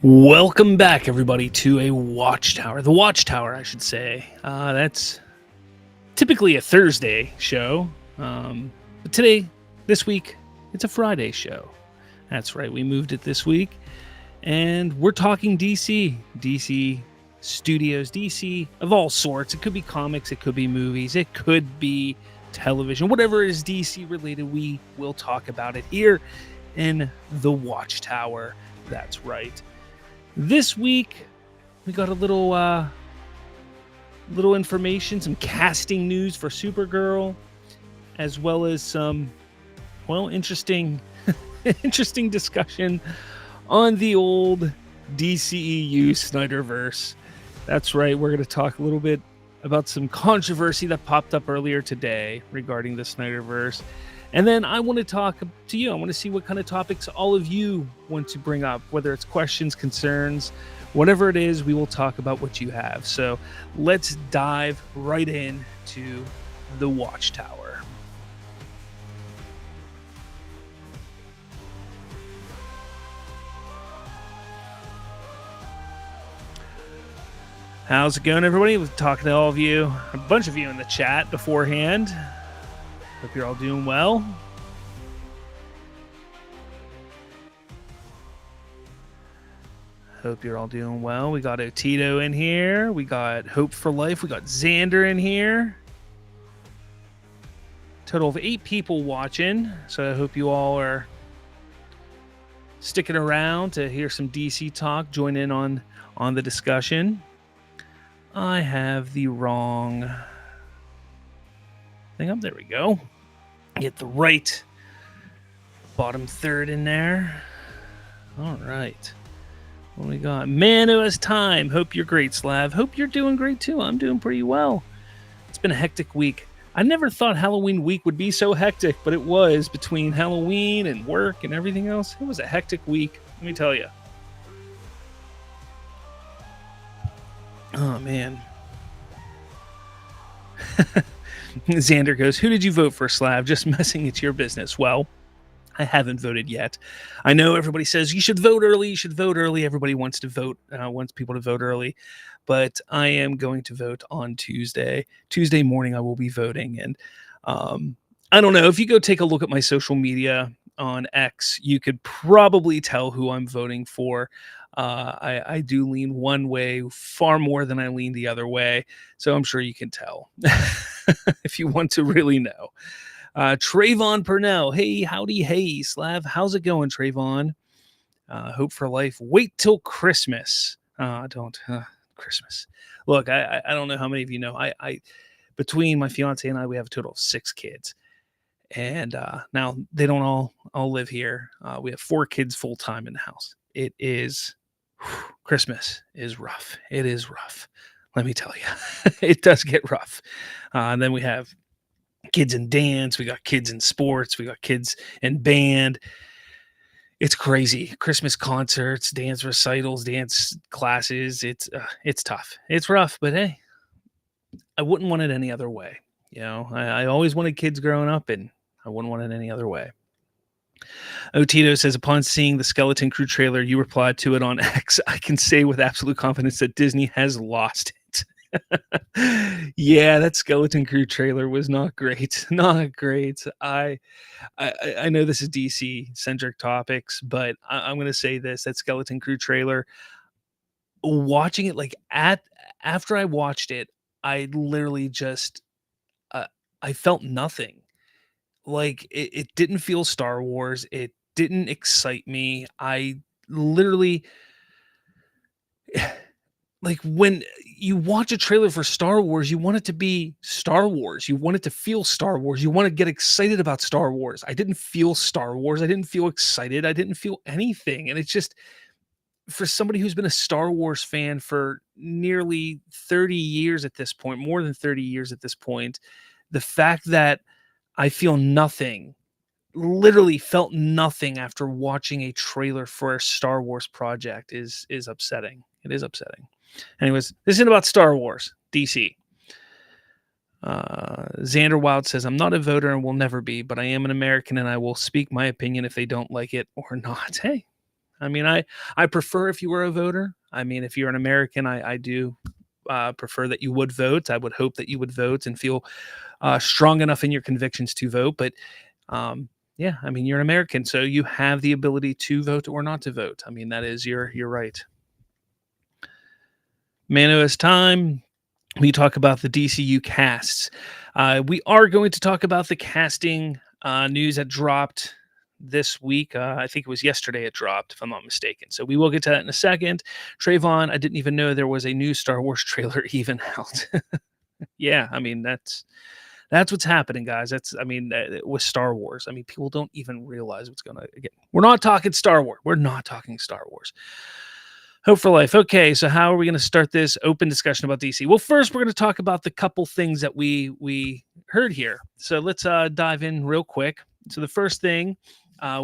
Welcome back, everybody, to a Watchtower. The Watchtower, I should say. That's typically a Thursday show. But today, this week, it's a Friday show. That's right, we moved it this week. And we're talking DC studios, DC of all sorts. It could be comics, it could be movies, it could be television. Whatever is DC related, we will talk about it here in the Watchtower. That's right. This week, we got a little information, some casting news for Supergirl, as well as some, interesting, interesting discussion on the old DCEU Snyderverse. That's right. We're going to talk a little bit about some controversy that popped up earlier today regarding the Snyderverse. And then I want to talk to you. I want to see what kind of topics all of you want to bring up, whether it's questions, concerns, whatever it is, we will talk about what you have. So let's dive right in to the Watchtower. How's it going, everybody? We're talking to all of you, a bunch of you in the chat beforehand. Hope you're all doing well. Hope you're all doing well. We got Otito in here. We got Hope for Life. We got Xander in here. Total of 8 people watching. So I hope you all are sticking around to hear some DC talk. Join in on the discussion. I have the wrong thing up. There we go. Get the right bottom third in there. All right. What we got? Man who has time. Hope you're great, Slav. Hope you're doing great too. I'm doing pretty well. It's been a hectic week. I never thought Halloween week would be so hectic, but it was. Between Halloween and work and everything else, it was a hectic week. Let me tell you. Oh, man. Xander goes, who did you vote for, Slav? Just messing, it's your business. Well, I haven't voted yet. I know everybody says you should vote early. You should vote early. Everybody wants to vote, wants people to vote early. But I am going to vote on Tuesday. Tuesday morning, I will be voting. And I don't know. If you go take a look at my social media on X, you could probably tell who I'm voting for. I do lean one way far more than I lean the other way. So I'm sure you can tell if you want to really know. Trayvon Purnell. Hey, howdy, hey, Slav. How's it going, Trayvon? Hope for Life. Wait till Christmas. Christmas. Look, I don't know how many of you know. I between my fiance and I, we have a total of 6 kids. And now they don't all live here. We have 4 kids full time in the house. It is Christmas is rough. It is rough. Let me tell you, it does get rough. And then we have kids in dance. We got kids in sports. We got kids in band. It's crazy. Christmas concerts, dance recitals, dance classes. It's tough. It's rough, but hey, I wouldn't want it any other way. You know, I always wanted kids growing up, and I wouldn't want it any other way. Otito says, upon seeing the Skeleton Crew trailer, you replied to it on X. I can say with absolute confidence that Disney has lost it. Yeah, that Skeleton Crew trailer was not great. Not great. I know this is DC centric topics, but I'm going to say this: that Skeleton Crew trailer, watching it after I watched it, I literally just I felt nothing. Like it didn't feel Star Wars. It didn't excite me. I literally like when you watch a trailer for Star Wars, you want it to be Star Wars. You want it to feel Star Wars. You want to get excited about Star Wars. I didn't feel Star Wars. I didn't feel excited. I didn't feel anything. And it's just for somebody who's been a Star Wars fan for nearly 30 years at this point, more than 30 years at this point, the fact that I feel nothing, literally felt nothing after watching a trailer for a Star Wars project is upsetting. It is upsetting. Anyways, this isn't about Star Wars, DC. Xander Wild says, I'm not a voter and will never be, but I am an American and I will speak my opinion if they don't like it or not. Hey, I mean, I prefer if you were a voter. I mean, if you're an American, I do prefer that you would vote. I would hope that you would vote and feel strong enough in your convictions to vote. But yeah, I mean, you're an American, so you have the ability to vote or not to vote. I mean, that is your right. Mano, it's time we talk about the DCU casts. We are going to talk about the casting news that dropped this week. I think it was yesterday it dropped, if I'm not mistaken. So we will get to that in a second. Trayvon, I didn't even know there was a new Star Wars trailer even out. Yeah, I mean that's what's happening, guys. That's I mean with Star Wars. I mean people don't even realize what's going to again. We're not talking Star Wars. We're not talking Star Wars. Hope for life. Okay, so how are we going to start this open discussion about DC? Well, first we're going to talk about the couple things that we heard here. So let's dive in real quick. So the first thing,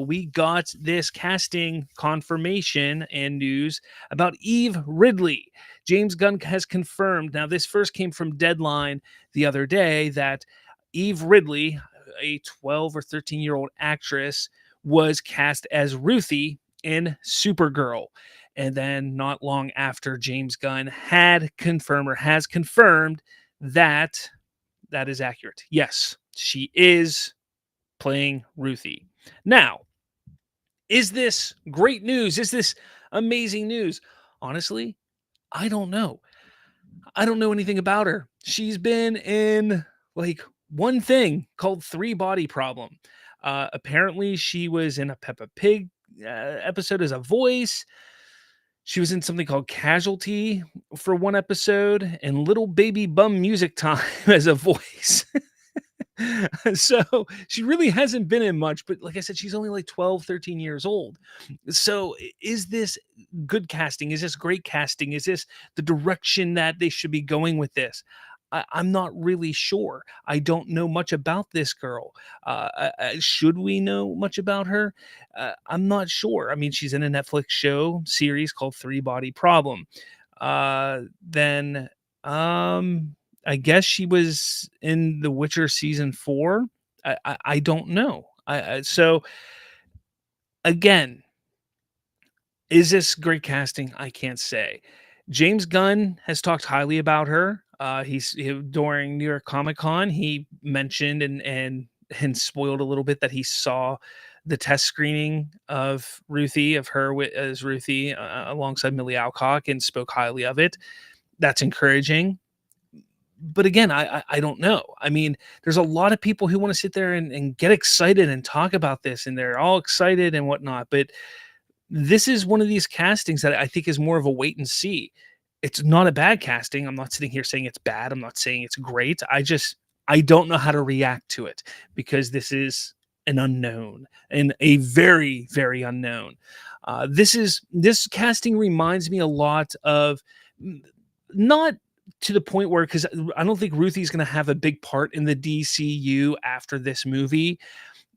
we got this casting confirmation and news about Eve Ridley. James Gunn has confirmed. Now, this first came from Deadline the other day that Eve Ridley, a 12 or 13-year-old actress, was cast as Ruthie in Supergirl. And then not long after, James Gunn has confirmed that that is accurate. Yes, she is playing Ruthie. Now, is this great news? Is this amazing news? Honestly, I don't know. I don't know anything about her. She's been in like one thing called Three Body Problem. Apparently, she was in a Peppa Pig episode as a voice. She was in something called Casualty for one episode and Little Baby Bum Music Time as a voice. So she really hasn't been in much, but like I said, she's only like 12, 13 years old. So is this good casting? Is this great casting? Is this the direction that they should be going with this? I'm not really sure. I don't know much about this girl. Should we know much about her? I'm not sure. I mean, she's in a Netflix show series called Three Body Problem. Then I guess she was in The Witcher season 4. I don't know. So again, is this great casting? I can't say. James Gunn has talked highly about her. During New York Comic Con, he mentioned and spoiled a little bit that he saw the test screening of Ruthie, of her as Ruthie, alongside Millie Alcock, and spoke highly of it. That's encouraging. But again, I don't know. I mean, there's a lot of people who want to sit there and get excited and talk about this, and they're all excited and whatnot. But this is one of these castings that I think is more of a wait and see. It's not a bad casting. I'm not sitting here saying it's bad. I'm not saying it's great. I don't know how to react to it because this is an unknown and a very, very unknown. This casting reminds me a lot of not to the point where because I don't think Ruthie's going to have a big part in the DCU after this movie.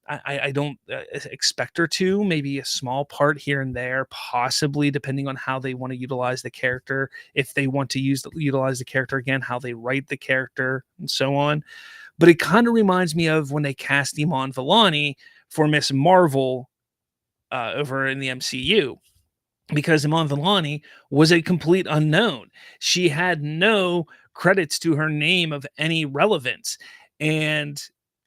I don't expect her to. Maybe a small part here and there, possibly, depending on how they want to utilize the character. If they want to utilize the character again, how they write the character, and so on. But it kind of reminds me of when they cast Iman Vellani for Miss Marvel over in the MCU. Because Iman Vellani was a complete unknown. She had no credits to her name of any relevance. And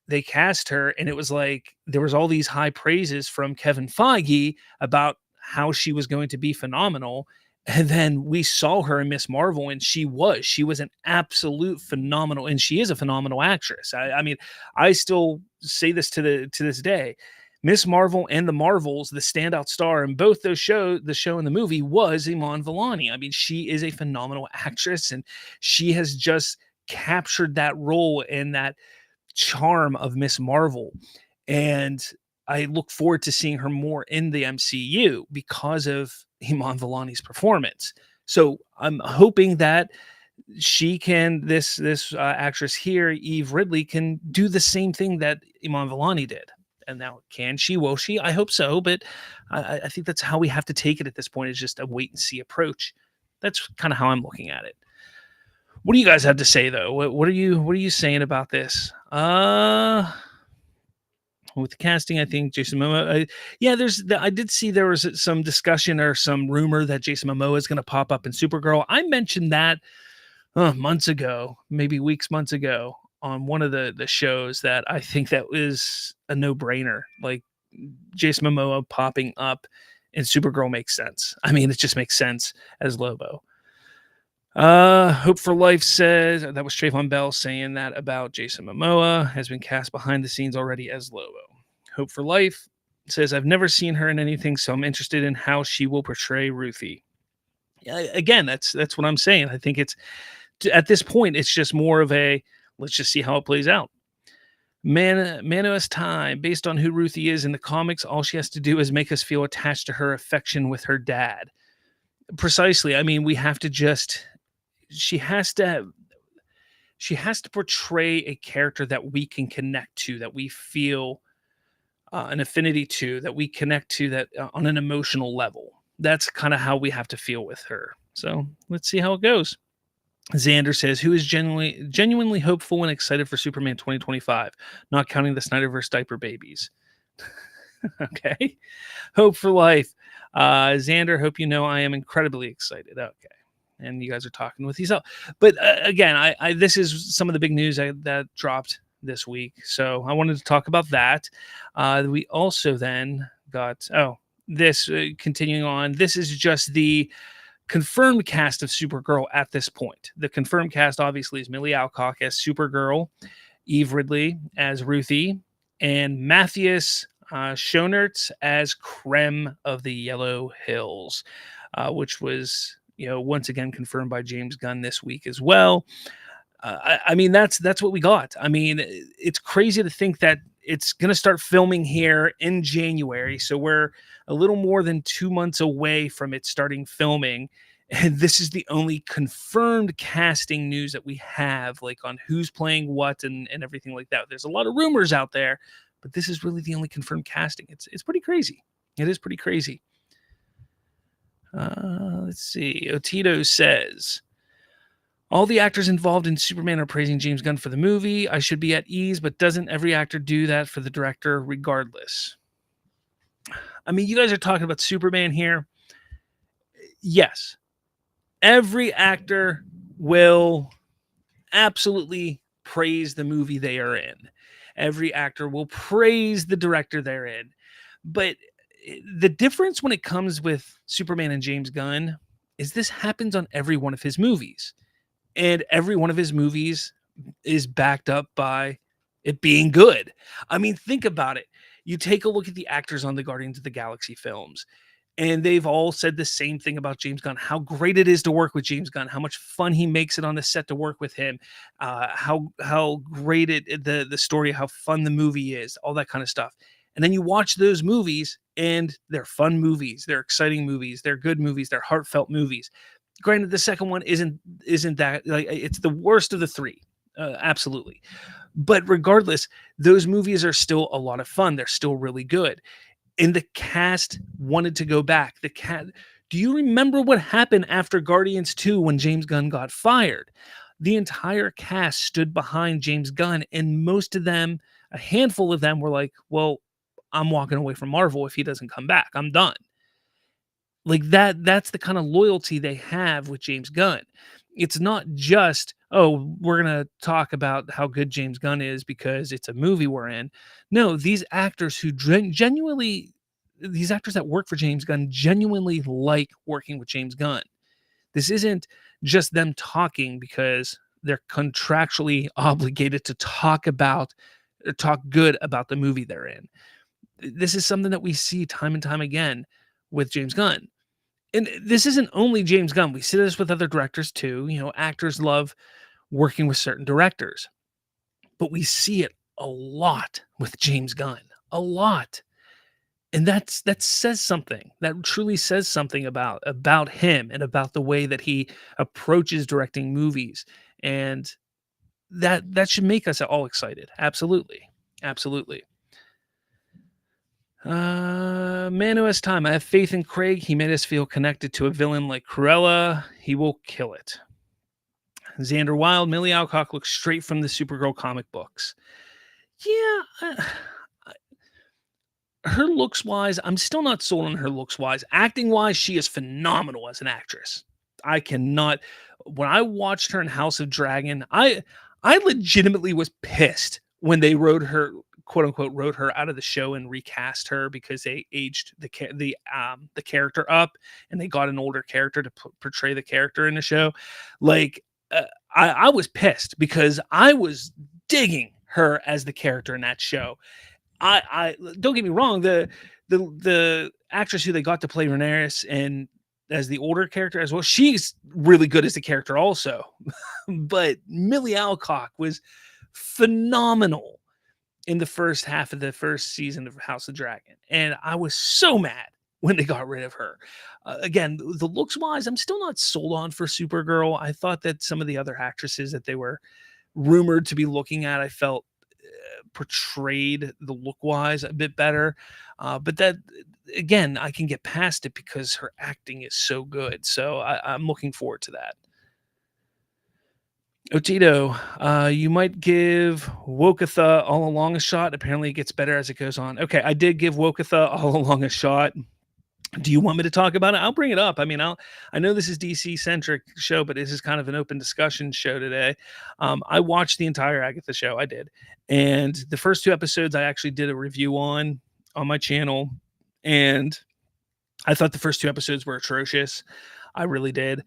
they cast her, and it was like there was all these high praises from Kevin Feige about how she was going to be phenomenal. And then we saw her in Miss Marvel, and she was an absolute phenomenal, and she is a phenomenal actress. I mean, I still say this to this day. Miss Marvel and the Marvels, the standout star in both those the show and the movie was Iman Vellani. I mean, she is a phenomenal actress, and she has just captured that role and that charm of Miss Marvel. And I look forward to seeing her more in the MCU because of Iman Vellani's performance. So I'm hoping that she can, this actress here, Eve Ridley, can do the same thing that Iman Vellani did. And now, can she? Will she? I hope so. But I think that's how we have to take it at this point. Is just a wait and see approach. That's kind of how I'm looking at it. What do you guys have to say though? What are you saying about this? Let's with the casting. I think Jason Momoa. Yeah, I did see there was some discussion or some rumor that Jason Momoa is going to pop up in Supergirl. I mentioned that months ago, maybe weeks, months ago, on one of the shows that I think that was a no brainer. Like Jason Momoa popping up in Supergirl makes sense. I mean, it just makes sense as Lobo. Hope for Life says that was Trayvon Bell saying that about Jason Momoa has been cast behind the scenes already as Lobo. Hope for Life says I've never seen her in anything, so I'm interested in how she will portray Ruthie. Again, that's what I'm saying. I think it's at this point, it's just more of a let's just see how it plays out. Manoa's time, based on who Ruthie is in the comics, all she has to do is make us feel attached to her affection with her dad. Precisely. I mean, we have to just she has to portray a character that we can connect to, that we feel an affinity to, that we connect to, that on an emotional level. That's kind of how we have to feel with her. So let's see how it goes. Xander says, who is genuinely hopeful and excited for Superman 2025, not counting the Snyderverse diaper babies. Okay. Hope for Life. Xander, hope you know I am incredibly excited. Okay. And you guys are talking with yourself. But again, I this is some of the big news that dropped this week. So I wanted to talk about that. We also then got, this continuing on. This is just the confirmed cast of Supergirl at this point. The confirmed cast obviously is Millie Alcock as Supergirl, Eve Ridley as Ruthie, and Matthias Schoenaerts as Krem of the Yellow Hills, which was once again confirmed by James Gunn this week as well. I mean, that's what we got. I mean, it's crazy to think that it's going to start filming here in January. So we're a little more than 2 months away from it starting filming. And this is the only confirmed casting news that we have, like on who's playing what and everything like that. There's a lot of rumors out there, but this is really the only confirmed casting. It's pretty crazy. It is pretty crazy. Let's see. Otito says, all the actors involved in Superman are praising James Gunn for the movie. I should be at ease, but doesn't every actor do that for the director regardless? I mean, you guys are talking about Superman here. Yes. Every actor will absolutely praise the movie they are in. Every actor will praise the director they're in. But the difference when it comes with Superman and James Gunn is this happens on every one of his movies. And every one of his movies is backed up by it being good. I mean, think about it. You take a look at the actors on the Guardians of the Galaxy films, and they've all said the same thing about James Gunn, how great it is to work with James Gunn, how much fun he makes it on the set to work with him, how great the story, how fun the movie is, all that kind of stuff. And then you watch those movies, and they're fun movies, they're exciting movies, they're good movies, they're heartfelt movies. Granted, the second one isn't that, like, it's the worst of the three, absolutely. But regardless, those movies are still a lot of fun. They're still really good. And the cast wanted to go back. Do you remember what happened after Guardians 2 when James Gunn got fired? The entire cast stood behind James Gunn, and most of them, a handful of them, were like, well, I'm walking away from Marvel if he doesn't come back. I'm done. Like that's the kind of loyalty they have with James Gunn. It's not just, oh, we're going to talk about how good James Gunn is because it's a movie we're in. No, these actors who genuinely, these actors that work for James Gunn genuinely like working with James Gunn. This isn't just them talking because they're contractually obligated to talk good about the movie they're in. This is something that we see time and time again with James Gunn. And this isn't only James Gunn. We see this with other directors too. Actors love working with certain directors, but we see it a lot with James Gunn, a lot. And that says something. That truly says something about him and about the way that he approaches directing movies. And that should make us all excited. Absolutely. Absolutely. Man Who Has Time. I have faith in Craig. He made us feel connected to a villain like Cruella. He will kill it. Xander Wild. Millie Alcock looks straight from the Supergirl comic books. Yeah. Her looks wise, I'm still not sold on her looks wise. Acting wise, she is phenomenal as an actress. I cannot. When I watched her in House of Dragon, I legitimately was pissed when they wrote her, quote unquote, wrote her out of the show and recast her because they aged the character up and they got an older character to portray the character in the show. Like I was pissed because I was digging her as the character in that show. I don't get me wrong, the actress who they got to play Rhaenyra and as the older character as well, she's really good as the character also. But Millie Alcock was phenomenal in the first half of the first season of House of Dragon, and I was so mad when they got rid of her. Again, the looks wise, I'm still not sold on for Supergirl. I thought that some of the other actresses that they were rumored to be looking at, I felt portrayed the look wise a bit better. But that again, I can get past it because her acting is so good. So I'm looking forward to that. Otito, you might give Wokatha All Along a shot. Apparently, it gets better as it goes on. Okay, I did give Wokatha All Along a shot. Do you want me to talk about it? I'll bring it up. I mean, I know this is DC centric show, but this is kind of an open discussion show today. I watched the entire Agatha show. I did, and the first two episodes I actually did a review on my channel, and I thought the first two episodes were atrocious. I really did.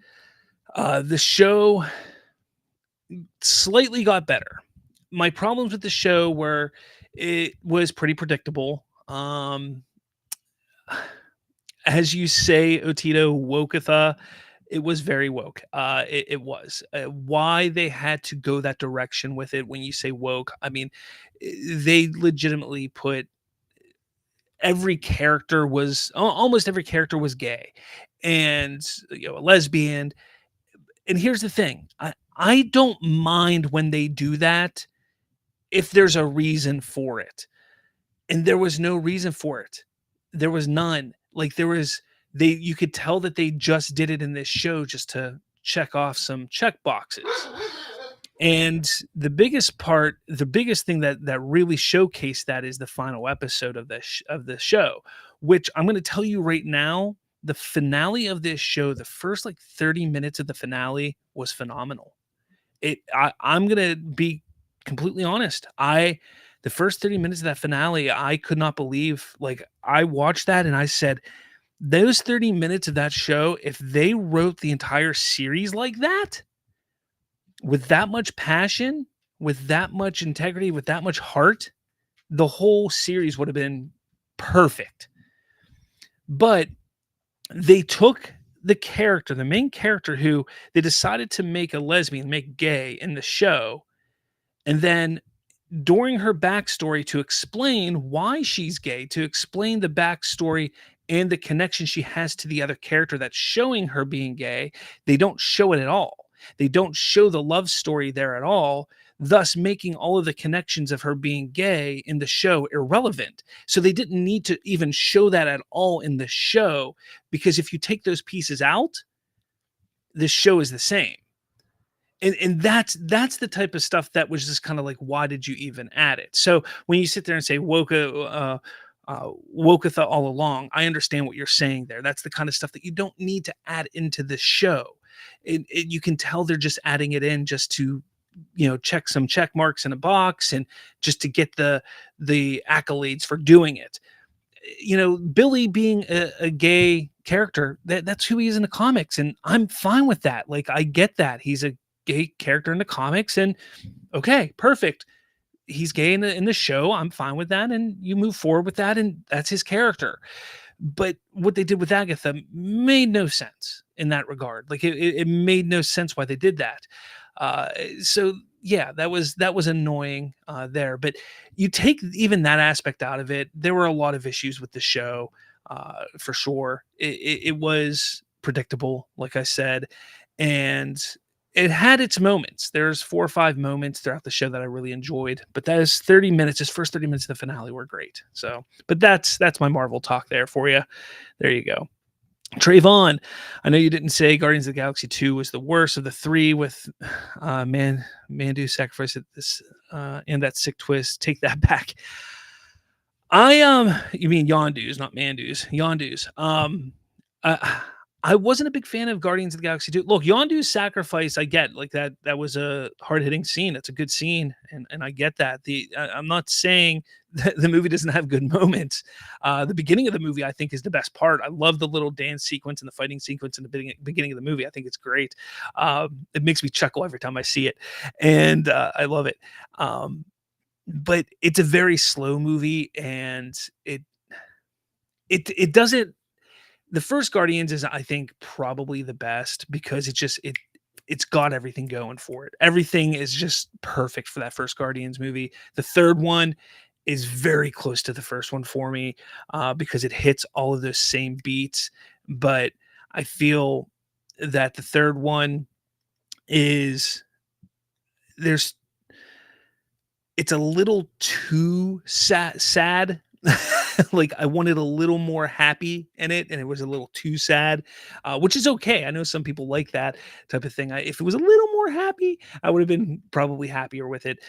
The show slightly got better. My problems with the show were it was pretty predictable. As you say, Otito, Wokatha, it was very woke. It was. Why they had to go that direction with it when you say woke, I mean, they legitimately put every character was almost every character was gay and a lesbian. And here's the thing, I don't mind when they do that if there's a reason for it. And there was no reason for it. There was none. Like there was you could tell that they just did it in this show just to check off some check boxes. And the biggest thing that really showcased that is the final episode of the show, which I'm going to tell you right now, the finale of this show, the first like 30 minutes of the finale was phenomenal. I'm going to be completely honest. The first 30 minutes of that finale, I could not believe, like I watched that and I said, those 30 minutes of that show, if they wrote the entire series like that, with that much passion, with that much integrity, with that much heart, the whole series would have been perfect. But they took the main character who they decided to make a lesbian, make gay in the show, and then during her backstory to explain why she's gay, to explain the backstory and the connection she has to the other character that's showing her being gay, they don't show it at all. They don't show the love story there at all, thus making all of the connections of her being gay in the show irrelevant. So they didn't need to even show that at all in the show, because if you take those pieces out, the show is the same. And that's the type of stuff that was just kind of like, why did you even add it? So when you sit there and say Wokatha All Along, I understand what you're saying there. That's the kind of stuff that you don't need to add into the show. You can tell they're just adding it in just to check some check marks in a box and just to get the accolades for doing it. Billy being a gay character, that's who he is in the comics, and I'm fine with that. Like, I get that he's a gay character in the comics, and okay, perfect. He's gay in the show. I'm fine with that, and you move forward with that, and that's his character. But what they did with Agatha made no sense in that regard. Like it made no sense why they did that. So yeah, that was annoying there. But you take even that aspect out of it, there were a lot of issues with the show for sure. It was predictable, like I said, and it had its moments. There's 4 or 5 moments throughout the show that I really enjoyed, but that is 30 minutes. His first 30 minutes of the finale were great. So, but that's my Marvel talk there for you. There you go. Trayvon, I know you didn't say Guardians of the Galaxy 2 was the worst of the 3 with Mandu sacrifice at this and that sick twist. Take that back. You mean Yondu's, not Mandu's, Yondu's. Uh, I wasn't a big fan of Guardians of the Galaxy 2. Look, Yondu's sacrifice, I get, like that was a hard-hitting scene. That's a good scene, and I get that. I'm not saying that the movie doesn't have good moments. The beginning of the movie, I think, is the best part. I love the little dance sequence and the fighting sequence in the beginning of the movie. I think it's great. It makes me chuckle every time I see it, and I love it. Um, but it's a very slow movie, and it doesn't. The first Guardians is, I think, probably the best because it's got everything going for it. Everything is just perfect for that first Guardians movie. The third one is very close to the first one for me, because it hits all of those same beats. But I feel that the third one is there's it's a little too sad. Like, I wanted a little more happy in it, and it was a little too sad, which is okay. I know some people like that type of thing. If it was a little more happy, I would have been probably happier with it,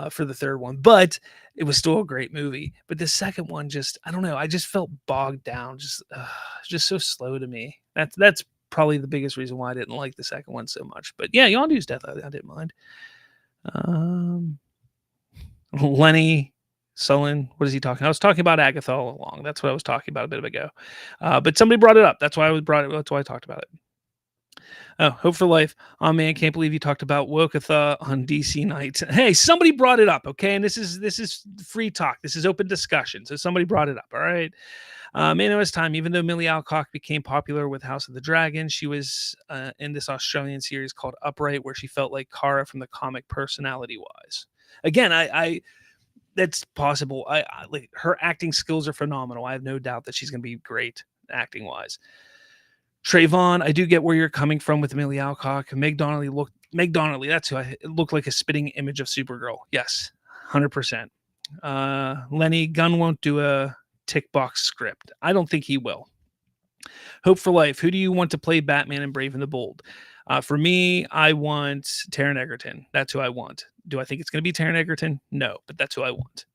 for the third one, but it was still a great movie. But the second one, just I don't know, I just felt bogged down, just so slow to me. That's probably the biggest reason why I didn't like the second one so much. But yeah, Yondu's death, I didn't mind. Um, Lenny Sullen, what is he talking? I was talking about Agatha all along. That's what I was talking about a bit ago. But somebody brought it up. That's why That's why I talked about it. Oh, Hope for Life. Oh man, can't believe you talked about Wokatha on DC Nights. Hey, somebody brought it up, okay? And this is free talk. This is open discussion. So somebody brought it up. All right. Man, it was time. Even though Millie Alcock became popular with House of the Dragon, she was in this Australian series called Upright, where she felt like Kara from the comic, personality wise. Again, I that's possible. I like her acting skills are phenomenal. I have no doubt that she's going to be great acting wise. Trayvon, I do get where you're coming from with Amelia Alcock. Meg Donnelly. That's who I it looked like a spitting image of Supergirl. Yes, 100%. Lenny Gunn won't do a tick box script. I don't think he will. Hope for Life. Who do you want to play Batman and Brave and the Bold? For me, I want Taron Egerton. That's who I want. Do I think it's going to be Taron Egerton? No, but that's who I want.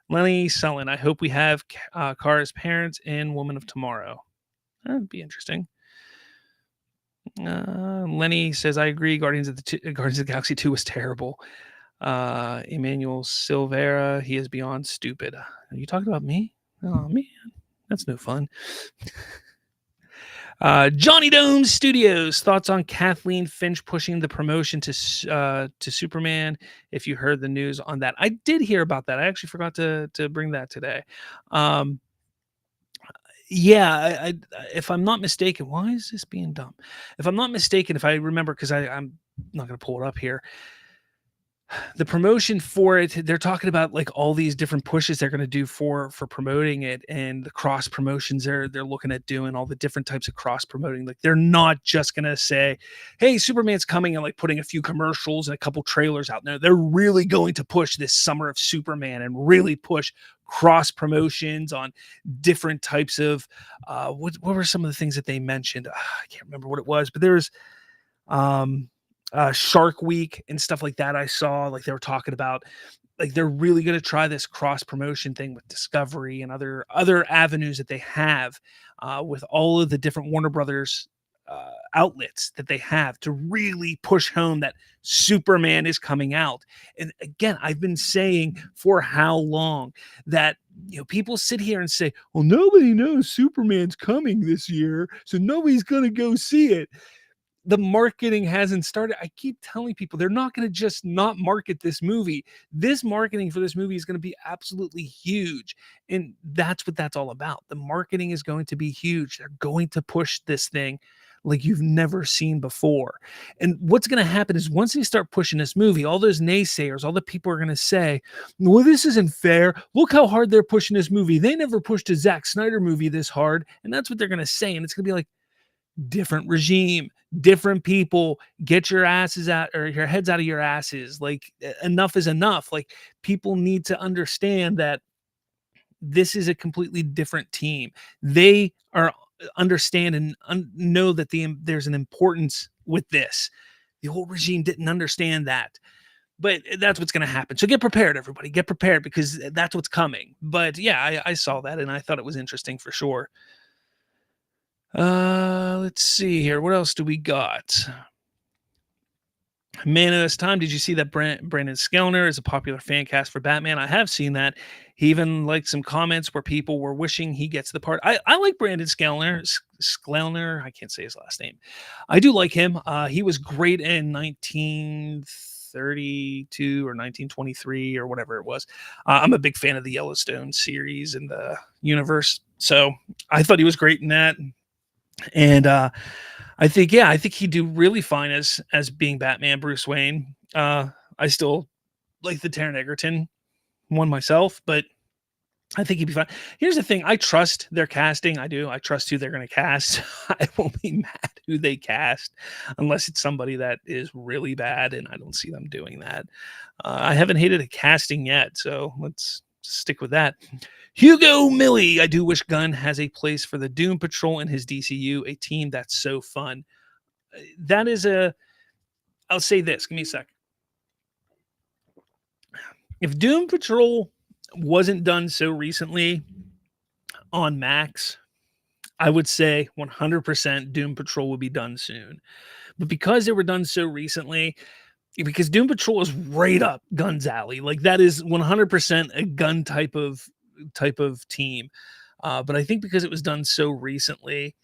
Lenny Sullen. I hope we have Kara's parents in Woman of Tomorrow. That'd be interesting. Lenny says, I agree. Guardians of the Galaxy 2 was terrible. Emmanuel Silvera, he is beyond stupid. Are you talking about me? Oh, man. That's no fun. Johnny Domes Studios, thoughts on Kathleen Finch pushing the promotion to Superman. If you heard the news on that, I did hear about that. I actually forgot to bring that today. Yeah, if I'm not mistaken, why is this being dumb? If I'm not mistaken, if I remember, because I'm not going to pull it up here. The promotion for it, they're talking about like all these different pushes they're going to do for promoting it, and the cross promotions they're looking at doing, all the different types of cross promoting. Like, they're not just going to say, hey, Superman's coming, and like putting a few commercials and a couple trailers out. No, they're really going to push this summer of Superman and really push cross promotions on different types of what were some of the things that they mentioned? I can't remember what it was, but there's Shark Week and stuff like that. I saw like they were talking about like they're really going to try this cross promotion thing with Discovery and other avenues that they have, with all of the different Warner Brothers outlets that they have, to really push home that Superman is coming out. And again, I've been saying for how long that, people sit here and say, well, nobody knows Superman's coming this year, so nobody's going to go see it. The marketing hasn't started. I keep telling people they're not going to just not market this movie. This marketing for this movie is going to be absolutely huge. And that's what that's all about. The marketing is going to be huge. They're going to push this thing like you've never seen before. And what's going to happen is once they start pushing this movie, all those naysayers, all the people are going to say, well, this isn't fair. Look how hard they're pushing this movie. They never pushed a Zack Snyder movie this hard. And that's what they're going to say. And it's going to be like, different regime, different people, get your asses out, or your heads out of your asses. Like, enough is enough. Like, people need to understand that this is a completely different team. They are understand and know that there's an importance with this. The whole regime didn't understand that. but that's what's going to happen. So get prepared, everybody. Get prepared because that's what's coming. But yeah, I saw that and I thought it was interesting for sure. Let's see here. What else do we got? Man of this time. Did you see that Brandon Skellner is a popular fan cast for Batman? I have seen that. He even liked some comments where people were wishing he gets the part. I like Brandon Skellner. Skellner. I can't say his last name. I do like him. He was great in 1932 or 1923 or whatever it was. I'm a big fan of the Yellowstone series and the universe. So I thought he was great in that. And I think, yeah, I think he'd do really fine as being Batman, Bruce Wayne. I still like the Taron Egerton one myself, but I think he'd be fine. Here's the thing: I trust their casting. I do. I trust who they're going to cast. I won't be mad who they cast unless it's somebody that is really bad, and I don't see them doing that. I haven't hated a casting yet, so let's stick with that. Hugo Millie, I do wish Gunn has a place for the Doom Patrol in his DCU, a team that's so fun. That is a, I'll say this, give me a sec. If Doom Patrol wasn't done so recently on Max, I would say 100% Doom Patrol would be done soon. But because they were done so recently, because Doom Patrol is right up Gunn's alley, like that is 100% a Gunn type of team. But I think because it was done so recently,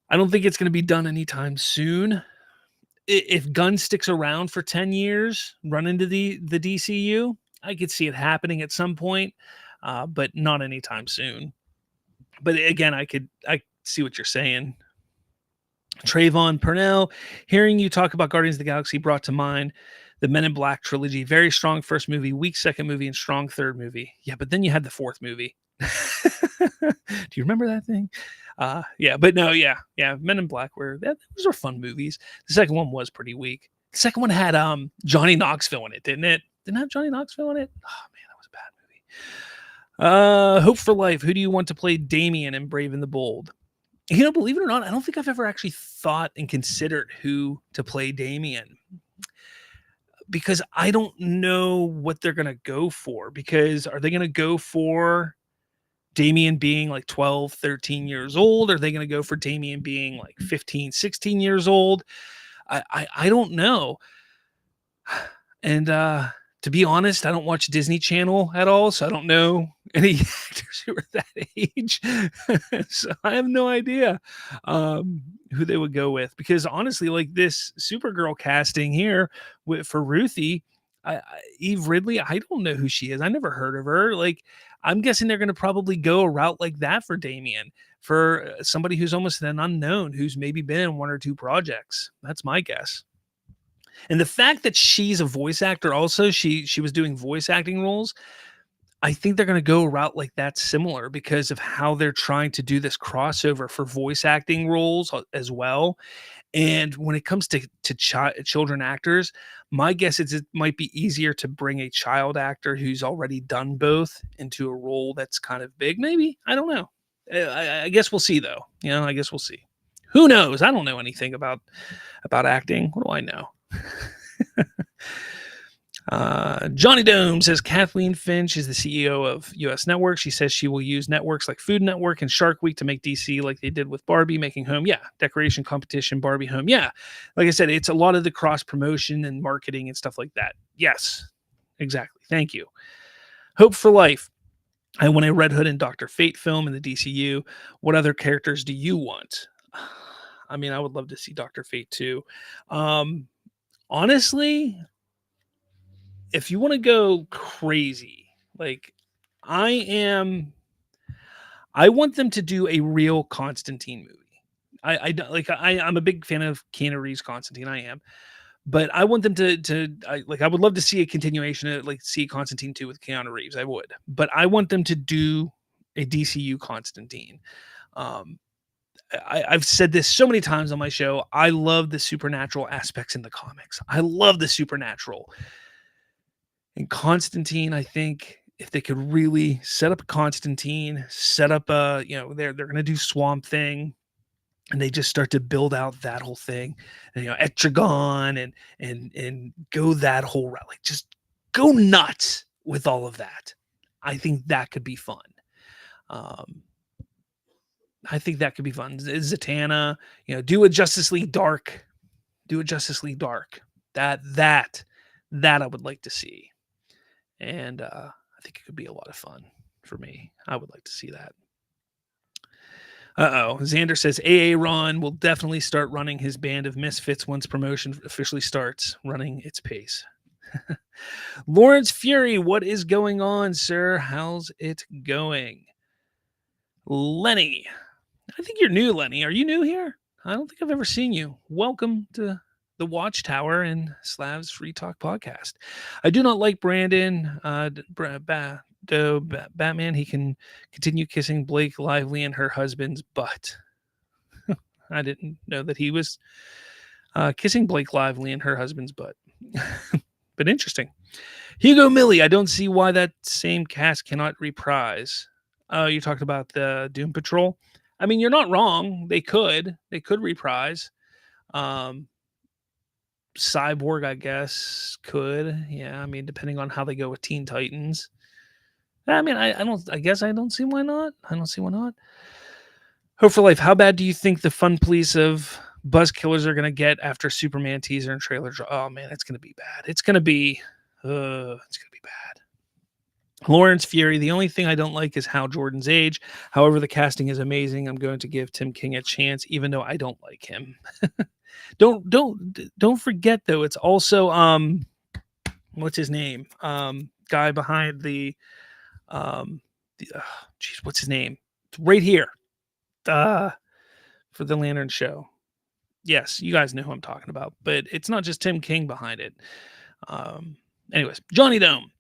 I don't think it's going to be done anytime soon. If Gunn sticks around for 10 years, run into the DCU, I could see it happening at some point, but not anytime soon. But again, I see what you're saying. Trayvon Purnell, hearing you talk about Guardians of the Galaxy brought to mind the Men in Black trilogy. Very strong first movie, weak second movie, and strong third movie. Yeah, but then you had the fourth movie. Do you remember that thing? Yeah, but no, yeah. Men in Black those were fun movies. The second one was pretty weak. The second one had Johnny Knoxville in it, didn't it? Didn't it have Johnny Knoxville in it? Oh man, that was a bad movie. Hope for Life. Who do you want to play Damien in Brave and the Bold? Believe it or not, I don't think I've ever actually thought and considered who to play Damien because I don't know what they're going to go for. Because are they going to go for Damien being like 12, 13 years old? Are they going to go for Damien being like 15, 16 years old? I don't know. And to be honest, I don't watch Disney Channel at all, so I don't know any actors who are that age. So I have no idea who they would go with. Because honestly, like this Supergirl casting here for Ruthie, Eve Ridley, I don't know who she is. I never heard of her. Like, I'm guessing they're going to probably go a route like that for Damien, for somebody who's almost an unknown, who's maybe been in one or two projects. That's my guess. And the fact that she's a voice actor also, she was doing voice acting roles. I think they're going to go a route like that similar because of how they're trying to do this crossover for voice acting roles as well. And when it comes to children actors, my guess is it might be easier to bring a child actor who's already done both into a role that's kind of big. Maybe, I don't know. I guess we'll see though. I guess we'll see. Who knows? I don't know anything about acting. What do I know? Johnny Dome says Kathleen Finch is the CEO of US Network. She says she will use networks like Food Network and Shark Week to make DC like they did with Barbie making home. Yeah. Decoration competition, Barbie home. Yeah. Like I said, it's a lot of the cross promotion and marketing and stuff like that. Yes, exactly. Thank you. Hope for Life. I want a Red Hood and Dr. Fate film in the DCU. What other characters do you want? I mean, I would love to see Dr. Fate too. Honestly, if you want to go crazy, like I want them to do a real Constantine movie. I'm a big fan of Keanu Reeves Constantine. I am, but I want them I would love to see a continuation of see Constantine 2 with Keanu Reeves. I would, but I want them to do a DCU Constantine. I've said this so many times on my show. I love the supernatural aspects in the comics. I love the supernatural. And Constantine, I think if they could really set up Constantine, set up they're going to do Swamp Thing. and they just start to build out that whole thing, and, Etrigan and go that whole route. Like, just go nuts with all of that. I think that could be fun. Um, I think that could be fun. Zatanna, do a Justice League Dark. Do a Justice League Dark. That I would like to see, and I think it could be a lot of fun for me. I would like to see that. Xander says AA Ron will definitely start running his band of misfits once promotion officially starts running its pace. Lawrence Fury, what is going on, sir? How's it going? Lenny, I think you're new, Lenny. Are you new here? I don't think I've ever seen you. Welcome to the Watchtower and Slav's Free Talk podcast. I do not like Brandon. Batman, he can continue kissing Blake Lively and her husband's butt. I didn't know that he was kissing Blake Lively and her husband's butt. But interesting. Hugo Millie, I don't see why that same cast cannot reprise. You talked about the Doom Patrol. I mean, you're not wrong. They could reprise. Cyborg, I guess, could. Yeah, I mean, depending on how they go with Teen Titans. I mean, I guess I don't see why not. I don't see why not. Hope for Life, how bad do you think the fun police of Buzz Killers are going to get after Superman teaser and trailer? Oh, man, it's going to be bad. It's going to be bad. Lawrence Fury, the only thing I don't like is Hal Jordan's age. However, the casting is amazing. I'm going to give Tim King a chance, even though I don't like him. Don't forget, though, it's also what's his name? Guy behind what's his name? It's right here. For the Lantern Show. Yes, you guys know who I'm talking about, but it's not just Tim King behind it. Anyways, Johnny Dome.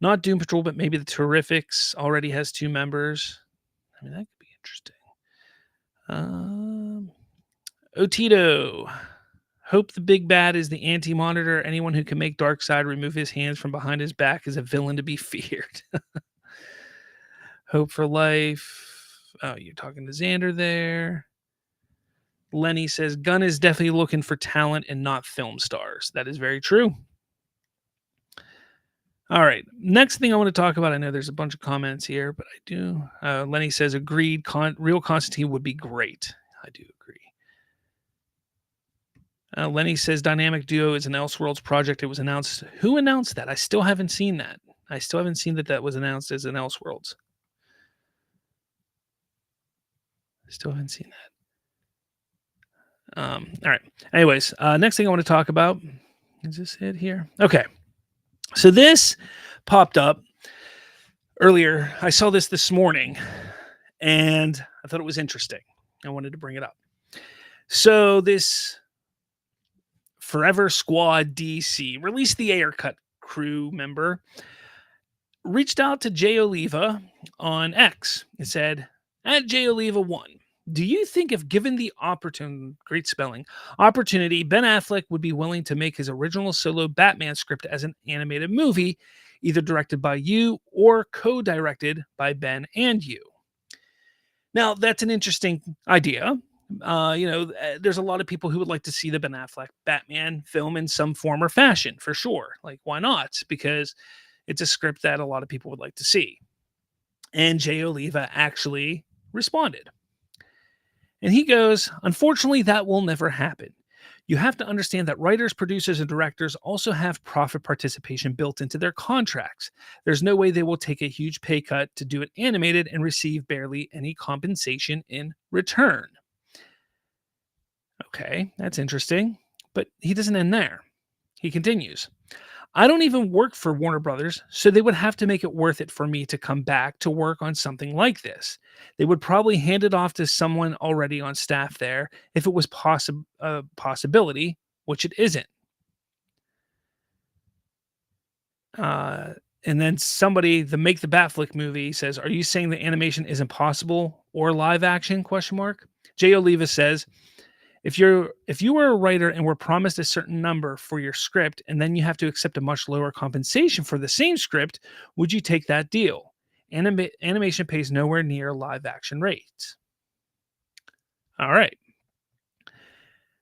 Not Doom Patrol, but maybe the Terrifics already has 2 members. I mean, that could be interesting. Otito. Hope the big bad is the Anti-Monitor. Anyone who can make Darkseid remove his hands from behind his back is a villain to be feared. Hope for Life. Oh, you're talking to Xander there. Lenny says, Gunn is definitely looking for talent and not film stars. That is very true. All right. Next thing I want to talk about, I know there's a bunch of comments here, but I do. Lenny says, agreed. Real Constantine would be great. I do agree. Lenny says, Dynamic Duo is an Elseworlds project. It was announced. Who announced that? I still haven't seen that. I still haven't seen that was announced as an Elseworlds. I still haven't seen that. All right. Anyways, next thing I want to talk about. Is this it here? Okay. So this popped up earlier. I saw this morning, and I thought it was interesting. I wanted to bring it up. So this Forever Squad DC, released the Air Cut crew member, reached out to Jay Oliva on X. It said, at Jay Oliva 1, do you think if given the opportunity, Ben Affleck would be willing to make his original solo Batman script as an animated movie, either directed by you or co-directed by Ben and you? Now, that's an interesting idea. There's a lot of people who would like to see the Ben Affleck Batman film in some form or fashion, for sure. Like, why not? Because it's a script that a lot of people would like to see. And Jay Oliva actually responded. And he goes, unfortunately, that will never happen. You have to understand that writers, producers, and directors also have profit participation built into their contracts. There's no way they will take a huge pay cut to do it animated and receive barely any compensation in return. Okay, that's interesting. But he doesn't end there. He continues. I don't even work for Warner Brothers, so they would have to make it worth it for me to come back to work on something like this. They would probably hand it off to someone already on staff there if it was a possibility, which it isn't. And then somebody, the Make the Batflick movie, says, are you saying the animation isn't possible or live action? ? Jay Oliva says, if you were a writer and were promised a certain number for your script and then you have to accept a much lower compensation for the same script, would you take that deal? Animation pays nowhere near live action rates. All right.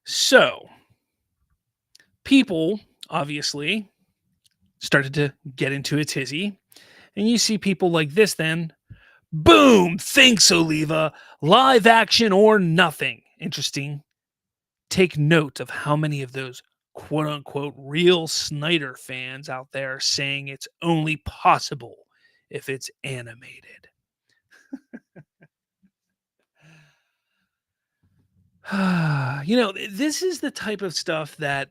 So, people obviously started to get into a tizzy, and you see people like this then. Boom! Thanks, Oliva. Live action or nothing. Interesting. Take note of how many of those quote unquote real Snyder fans out there are saying it's only possible if it's animated. This is the type of stuff that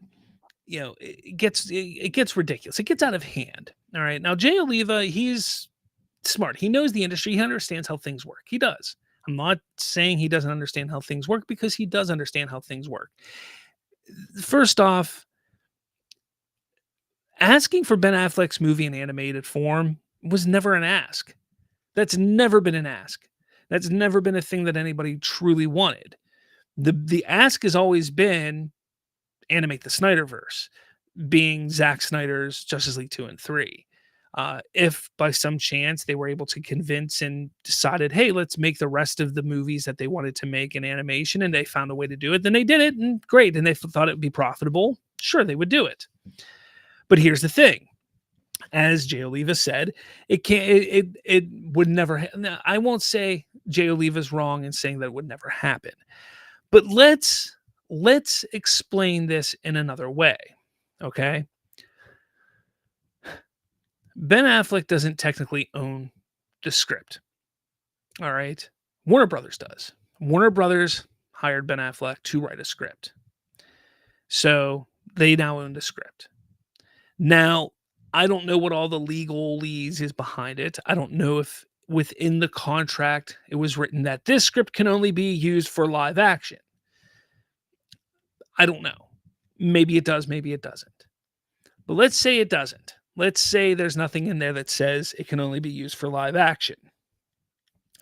it gets ridiculous. It gets out of hand. All right. Now Jay Oliva, he's smart. He knows the industry. He understands how things work. He does. I'm not saying he doesn't understand how things work because he does understand how things work. First off, asking for Ben Affleck's movie in animated form was never an ask. That's never been an ask. That's never been a thing that anybody truly wanted. The ask has always been animate the Snyderverse, being Zack Snyder's Justice League 2 and 3. If by some chance they were able to convince and decided, hey, let's make the rest of the movies that they wanted to make in animation, and they found a way to do it, then they did it, and great. And they thought it would be profitable. Sure, they would do it. But here's the thing. As Jay Oliva said, it can't. It would never. Now, I won't say Jay Oliva's wrong in saying that it would never happen. But let's explain this in another way. Okay. Ben Affleck doesn't technically own the script. All right. Warner Brothers does. Warner Brothers hired Ben Affleck to write a script. So they now own the script. Now, I don't know what all the legalese is behind it. I don't know if within the contract it was written that this script can only be used for live action. I don't know. Maybe it does, maybe it doesn't. But let's say it doesn't. Let's say there's nothing in there that says it can only be used for live action.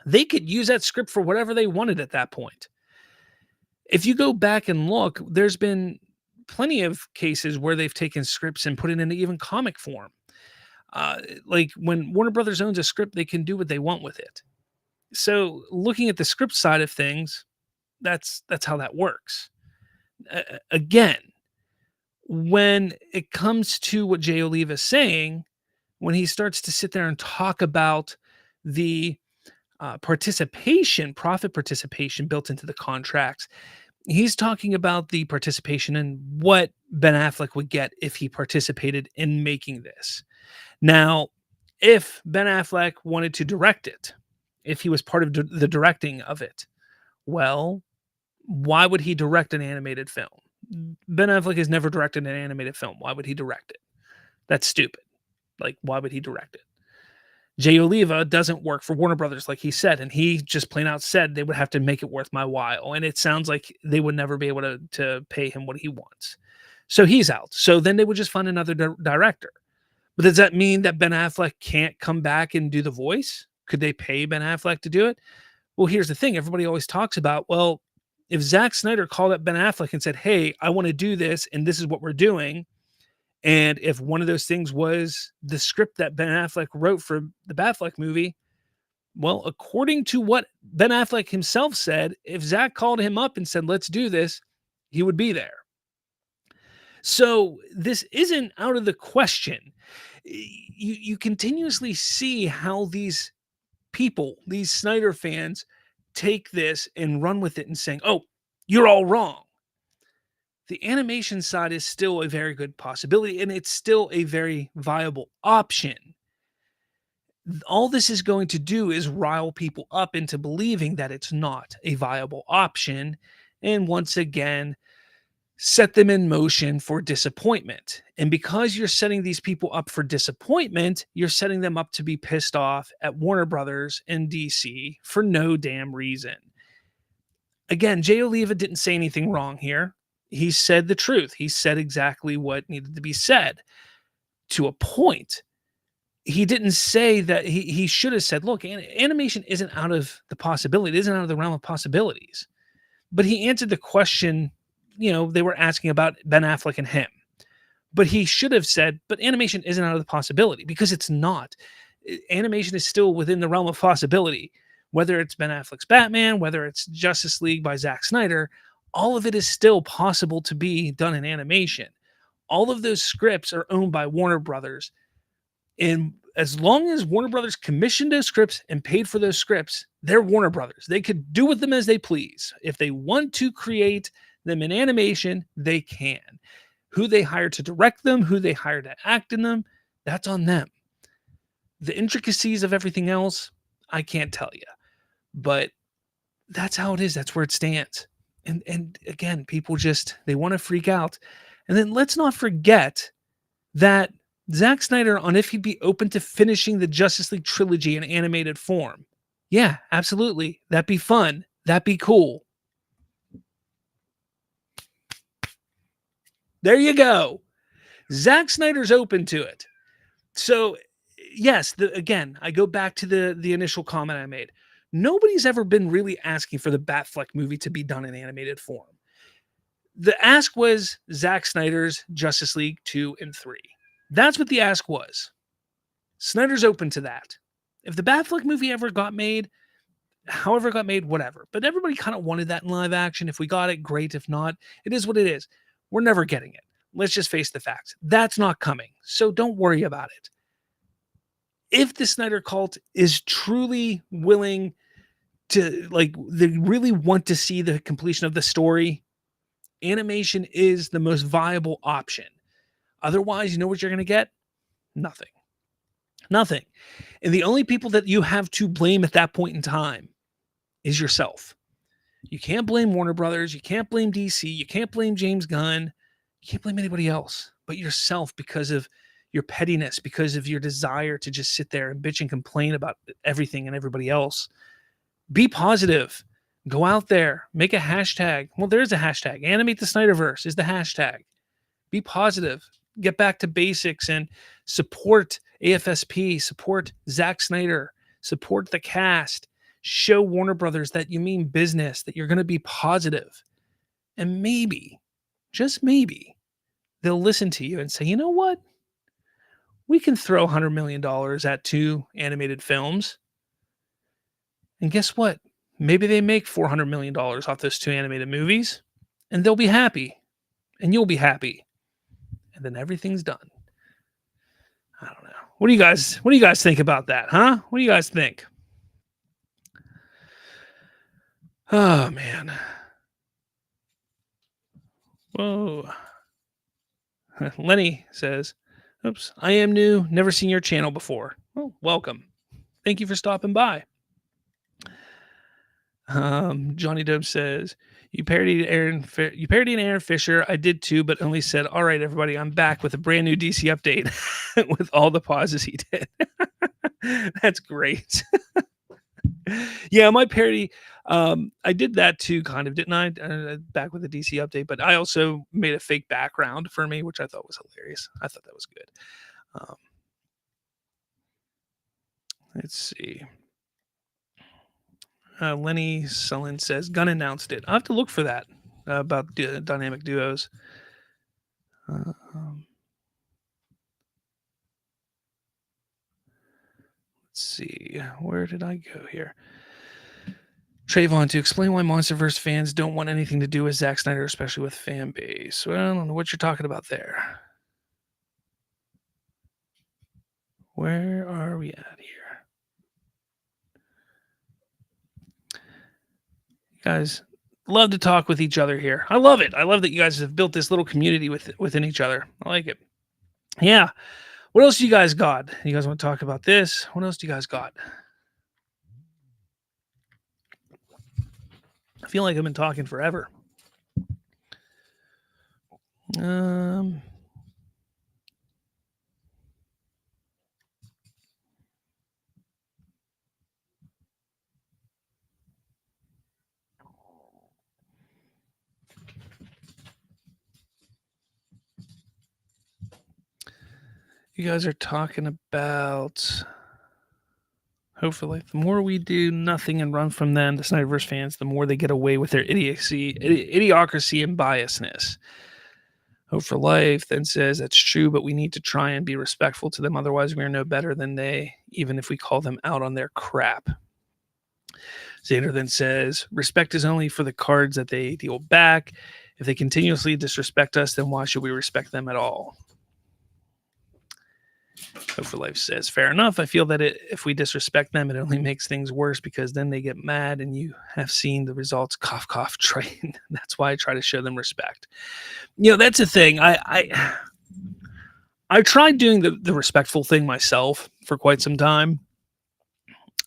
They could use that script for whatever they wanted at that point. If you go back and look, there's been plenty of cases where they've taken scripts and put it into even comic form. Like when Warner Brothers owns a script, they can do what they want with it. So looking at the script side of things, that's how that works. Again, when it comes to what Jay Oliva is saying, when he starts to sit there and talk about the profit participation built into the contracts, he's talking about the participation and what Ben Affleck would get if he participated in making this. Now, if Ben Affleck wanted to direct it, if he was part of the directing of it, well, why would he direct an animated film? Ben Affleck has never directed an animated film. Why would he direct it? That's stupid. Like, why would he direct it? Jay Oliva doesn't work for Warner Brothers, like he said, and he just plain out said they would have to make it worth my while. And it sounds like they would never be able to pay him what he wants. So he's out. So then they would just find another director. But does that mean that Ben Affleck can't come back and do the voice? Could they pay Ben Affleck to do it? Well, here's the thing. Everybody always talks about, well, if Zack Snyder called up Ben Affleck and said, hey, I want to do this, and this is what we're doing, and if one of those things was the script that Ben Affleck wrote for the Batfleck movie, well, according to what Ben Affleck himself said, if Zack called him up and said, let's do this, he would be there. So this isn't out of the question. You continuously see how these people, these Snyder fans, take this and run with it and saying, oh, you're all wrong. The animation side is still a very good possibility, and it's still a very viable option. All this is going to do is rile people up into believing that it's not a viable option, and once again, set them in motion for disappointment. And because you're setting these people up for disappointment, you're setting them up to be pissed off at Warner Brothers and DC for no damn reason. Again, Jay Oliva didn't say anything wrong here. He said the truth. He said exactly what needed to be said to a point. He didn't say that he should have said, look, animation isn't out of the possibility. It isn't out of the realm of possibilities. But he answered the question, they were asking about Ben Affleck and him. But he should have said, but animation isn't out of the possibility, because it's not. Animation is still within the realm of possibility. Whether it's Ben Affleck's Batman, whether it's Justice League by Zack Snyder, all of it is still possible to be done in animation. All of those scripts are owned by Warner Brothers. And as long as Warner Brothers commissioned those scripts and paid for those scripts, they're Warner Brothers. They could do with them as they please. If they want to create them in animation, they can. Who they hire to direct them, who they hire to act in them, that's on them. The intricacies of everything else, I can't tell you. But that's how it is. That's where it stands. And again, people just they want to freak out. And then let's not forget that Zack Snyder on if he'd be open to finishing the Justice League trilogy in animated form. Yeah, absolutely. That'd be fun. That'd be cool. There you go. Zack Snyder's open to it. So, yes, again, I go back to the initial comment I made. Nobody's ever been really asking for the Batfleck movie to be done in animated form. The ask was Zack Snyder's Justice League 2 and 3. That's what the ask was. Snyder's open to that. If the Batfleck movie ever got made, however it got made, whatever. But everybody kind of wanted that in live action. If we got it, great. If not, it is what it is. We're never getting it. Let's just face the facts. That's not coming. So don't worry about it. If the Snyder cult is truly willing to, like, they really want to see the completion of the story, animation is the most viable option. Otherwise, you know what you're going to get? Nothing. Nothing. And the only people that you have to blame at that point in time is yourself. You can't blame Warner Brothers. You can't blame DC. You can't blame James Gunn. You can't blame anybody else but yourself because of your pettiness, because of your desire to just sit there and bitch and complain about everything and everybody else. Be positive. Go out there. Make a hashtag. Well, there's a hashtag. Animate the Snyderverse is the hashtag. Be positive. Get back to basics and support AFSP. Support Zack Snyder. Support the cast. Show Warner Brothers that you mean business, that you're going to be positive. And maybe, just maybe, they'll listen to you and say, you know what? We can throw $100 million at 2 animated films. And guess what? Maybe they make $400 million off those 2 animated movies, and they'll be happy, and you'll be happy, and then everything's done. I don't know. What do you guys think about that, huh? What do you guys think? Oh man. Whoa. Lenny says, oops, I am new, never seen your channel before. Well, welcome. Thank you for stopping by. Johnny Dub says, you parodied Aaron Fisher. I did too, but only said, all right, everybody, I'm back with a brand new DC update with all the pauses he did. That's great. Yeah, my parody, I did that too, kind of, didn't I? Back with the DC update, but I also made a fake background for me, which I thought was hilarious. I thought that was good. Let's see. Lenny Sullen says, Gunn announced it. I'll have to look for that about dynamic duos. Let's see. Where did I go here? Trayvon, to explain why Monsterverse fans don't want anything to do with Zack Snyder, especially with fan base. Well, I don't know what you're talking about there. Where are we at here? Guys love to talk with each other here. I love it. I love that you guys have built this little community within each other. I like it. Yeah. What else do you guys got? You guys want to talk about this? What else do you guys got? I feel like I've been talking forever. You guys are talking about, hopefully, the more we do nothing and run from them, the Snyderverse fans, the more they get away with their idiocracy and biasness. Hope for Life then says, that's true, but we need to try and be respectful to them. Otherwise, we are no better than they, even if we call them out on their crap. Xander then says, respect is only for the cards that they deal back. If they continuously disrespect us, then why should we respect them at all? Hope for Life says, fair enough. I feel that if we disrespect them, it only makes things worse because then they get mad and you have seen the results. Cough, cough, train. That's why I try to show them respect. That's the thing. I tried doing the respectful thing myself for quite some time.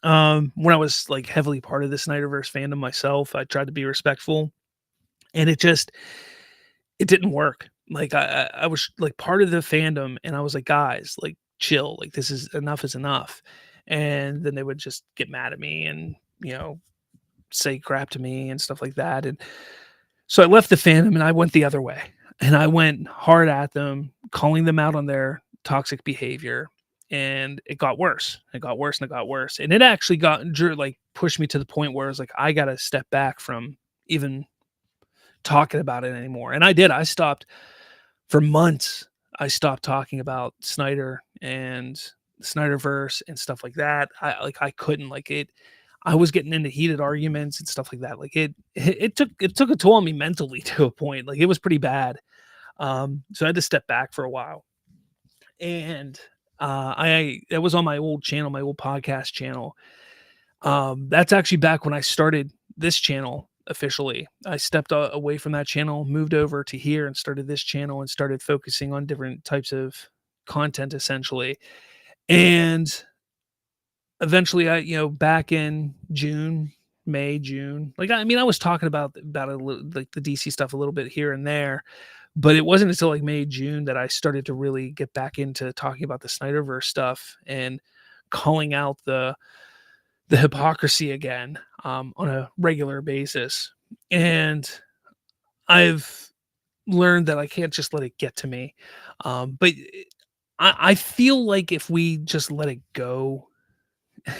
When I was like heavily part of the Snyderverse fandom myself, I tried to be respectful, and it didn't work. Like I was like part of the fandom, and I was like, guys, like chill, like this is enough. And then they would just get mad at me and say crap to me and stuff like that. And so I left the fandom and I went the other way. And I went hard at them, calling them out on their toxic behavior. And it got worse. It got worse and it got worse. And it actually like pushed me to the point where I was like, I got to step back from even talking about it anymore. And I did. I stopped for months. I stopped talking about Snyder and Snyderverse and stuff like that. I couldn't like it. I was getting into heated arguments and stuff like that. Like it took a toll on me mentally to a point. Like it was pretty bad. So I had to step back for a while. And it was on my old channel, my old podcast channel. That's actually back when I started this channel officially. I stepped away from that channel, moved over to here and started this channel and started focusing on different types of content essentially. And eventually back in May, June, like, I mean, I was talking about a little, like the DC stuff a little bit here and there, but it wasn't until like May, June that I started to really get back into talking about the Snyderverse stuff and calling out the hypocrisy again, on a regular basis. And I've learned that I can't just let it get to me. But I feel like if we just let it go,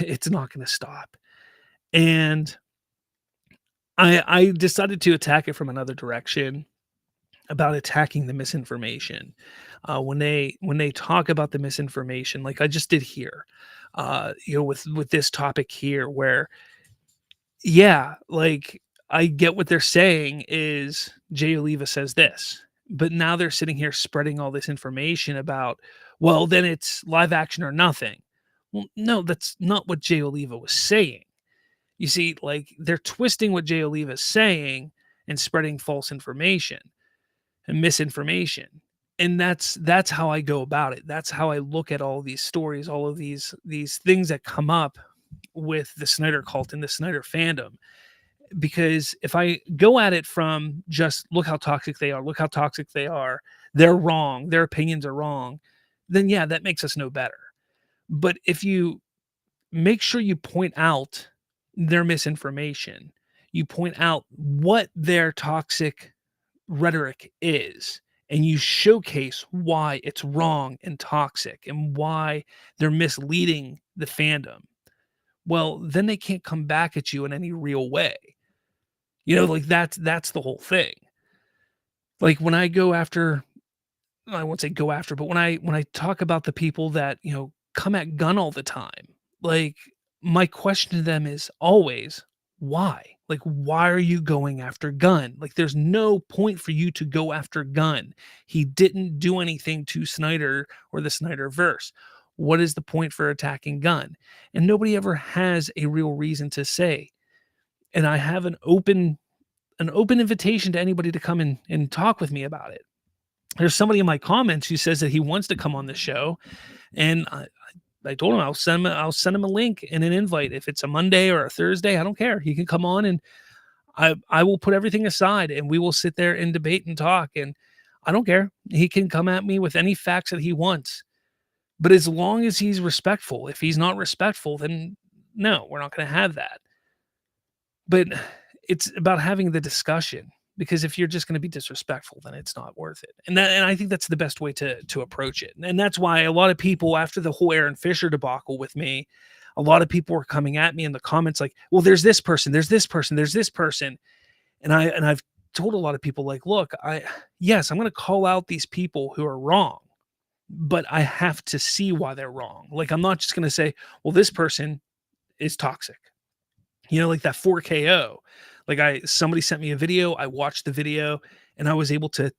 it's not going to stop. And I decided to attack it from another direction about attacking the misinformation. When they talk about the misinformation, like I just did here, with this topic here, where yeah, like I get what they're saying is Jay Oliva says this, but now they're sitting here spreading all this information about, well, then it's live action or nothing. Well, no, that's not what Jay Oliva was saying. You see, like they're twisting what Jay Oliva is saying and spreading false information and misinformation. And that's how I go about it. That's how I look at all these stories, all of these things that come up with the Snyder cult and the Snyder fandom. Because if I go at it from just look how toxic they are, they're wrong, their opinions are wrong, then yeah, that makes us no better. But if you make sure you point out their misinformation, you point out what their toxic rhetoric is, and you showcase why it's wrong and toxic and why they're misleading the fandom, well, then they can't come back at you in any real way. Like that's the whole thing. Like when I go after, I won't say go after, but when I talk about the people that, come at Gun all the time, like my question to them is always, why? Like, why are you going after Gun? Like, there's no point for you to go after Gun. He didn't do anything to Snyder or the Snyderverse. What is the point for attacking Gun? And nobody ever has a real reason to say. And I have an open invitation to anybody to come and talk with me about it. There's somebody in my comments who says that he wants to come on the show, and I told him I'll send him a link and an invite. If it's a Monday or a Thursday, I don't care. He can come on, and I will put everything aside and we will sit there and debate and talk. And I don't care. He can come at me with any facts that he wants, but as long as he's respectful. If he's not respectful, then no, we're not going to have that. But it's about having the discussion, because if you're just going to be disrespectful, then it's not worth it. And I think that's the best way to approach it. And that's why a lot of people, after the whole Aaron Fisher debacle with me, a lot of people were coming at me in the comments like, well, there's this person, there's this person, there's this person. And I've told a lot of people, like, look, yes, I'm going to call out these people who are wrong, but I have to see why they're wrong. Like, I'm not just going to say, well, this person is toxic. like that 4KO. Like somebody sent me a video, I watched the video, and I was able to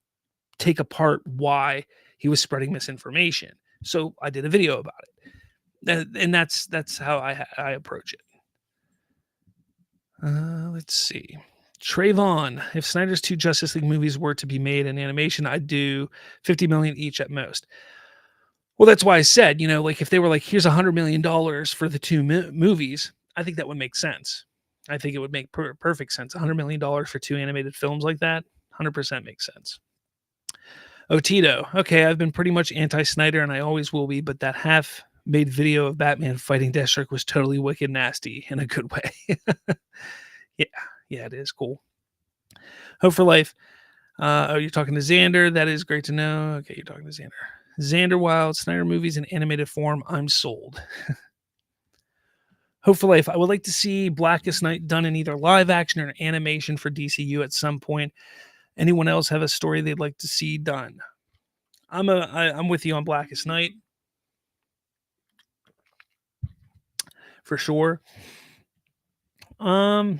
take apart why he was spreading misinformation. So I did a video about it. And that's how I approach it. Let's see. Trayvon, if Snyder's two Justice League movies were to be made in animation, I'd do 50 million each at most. Well, that's why I said, like if they were like, here's $100 million for the two movies, I think that would make sense. I think it would make perfect sense. $100 million for two animated films like that, 100% makes sense. Oh, Tito. Okay, I've been pretty much anti-Snyder, and I always will be, but that half-made video of Batman fighting Deathstroke was totally wicked nasty in a good way. Yeah, yeah, it is cool. Hope for Life. Oh, you're talking to Xander. That is great to know. Okay, you're talking to Xander. Xander Wild, Snyder movies in animated form. I'm sold. Hope for Life. I would like to see Blackest Night done in either live action or animation for DCU at some point. Anyone else have a story they'd like to see done? I'm with you on Blackest Night for sure. Hmm.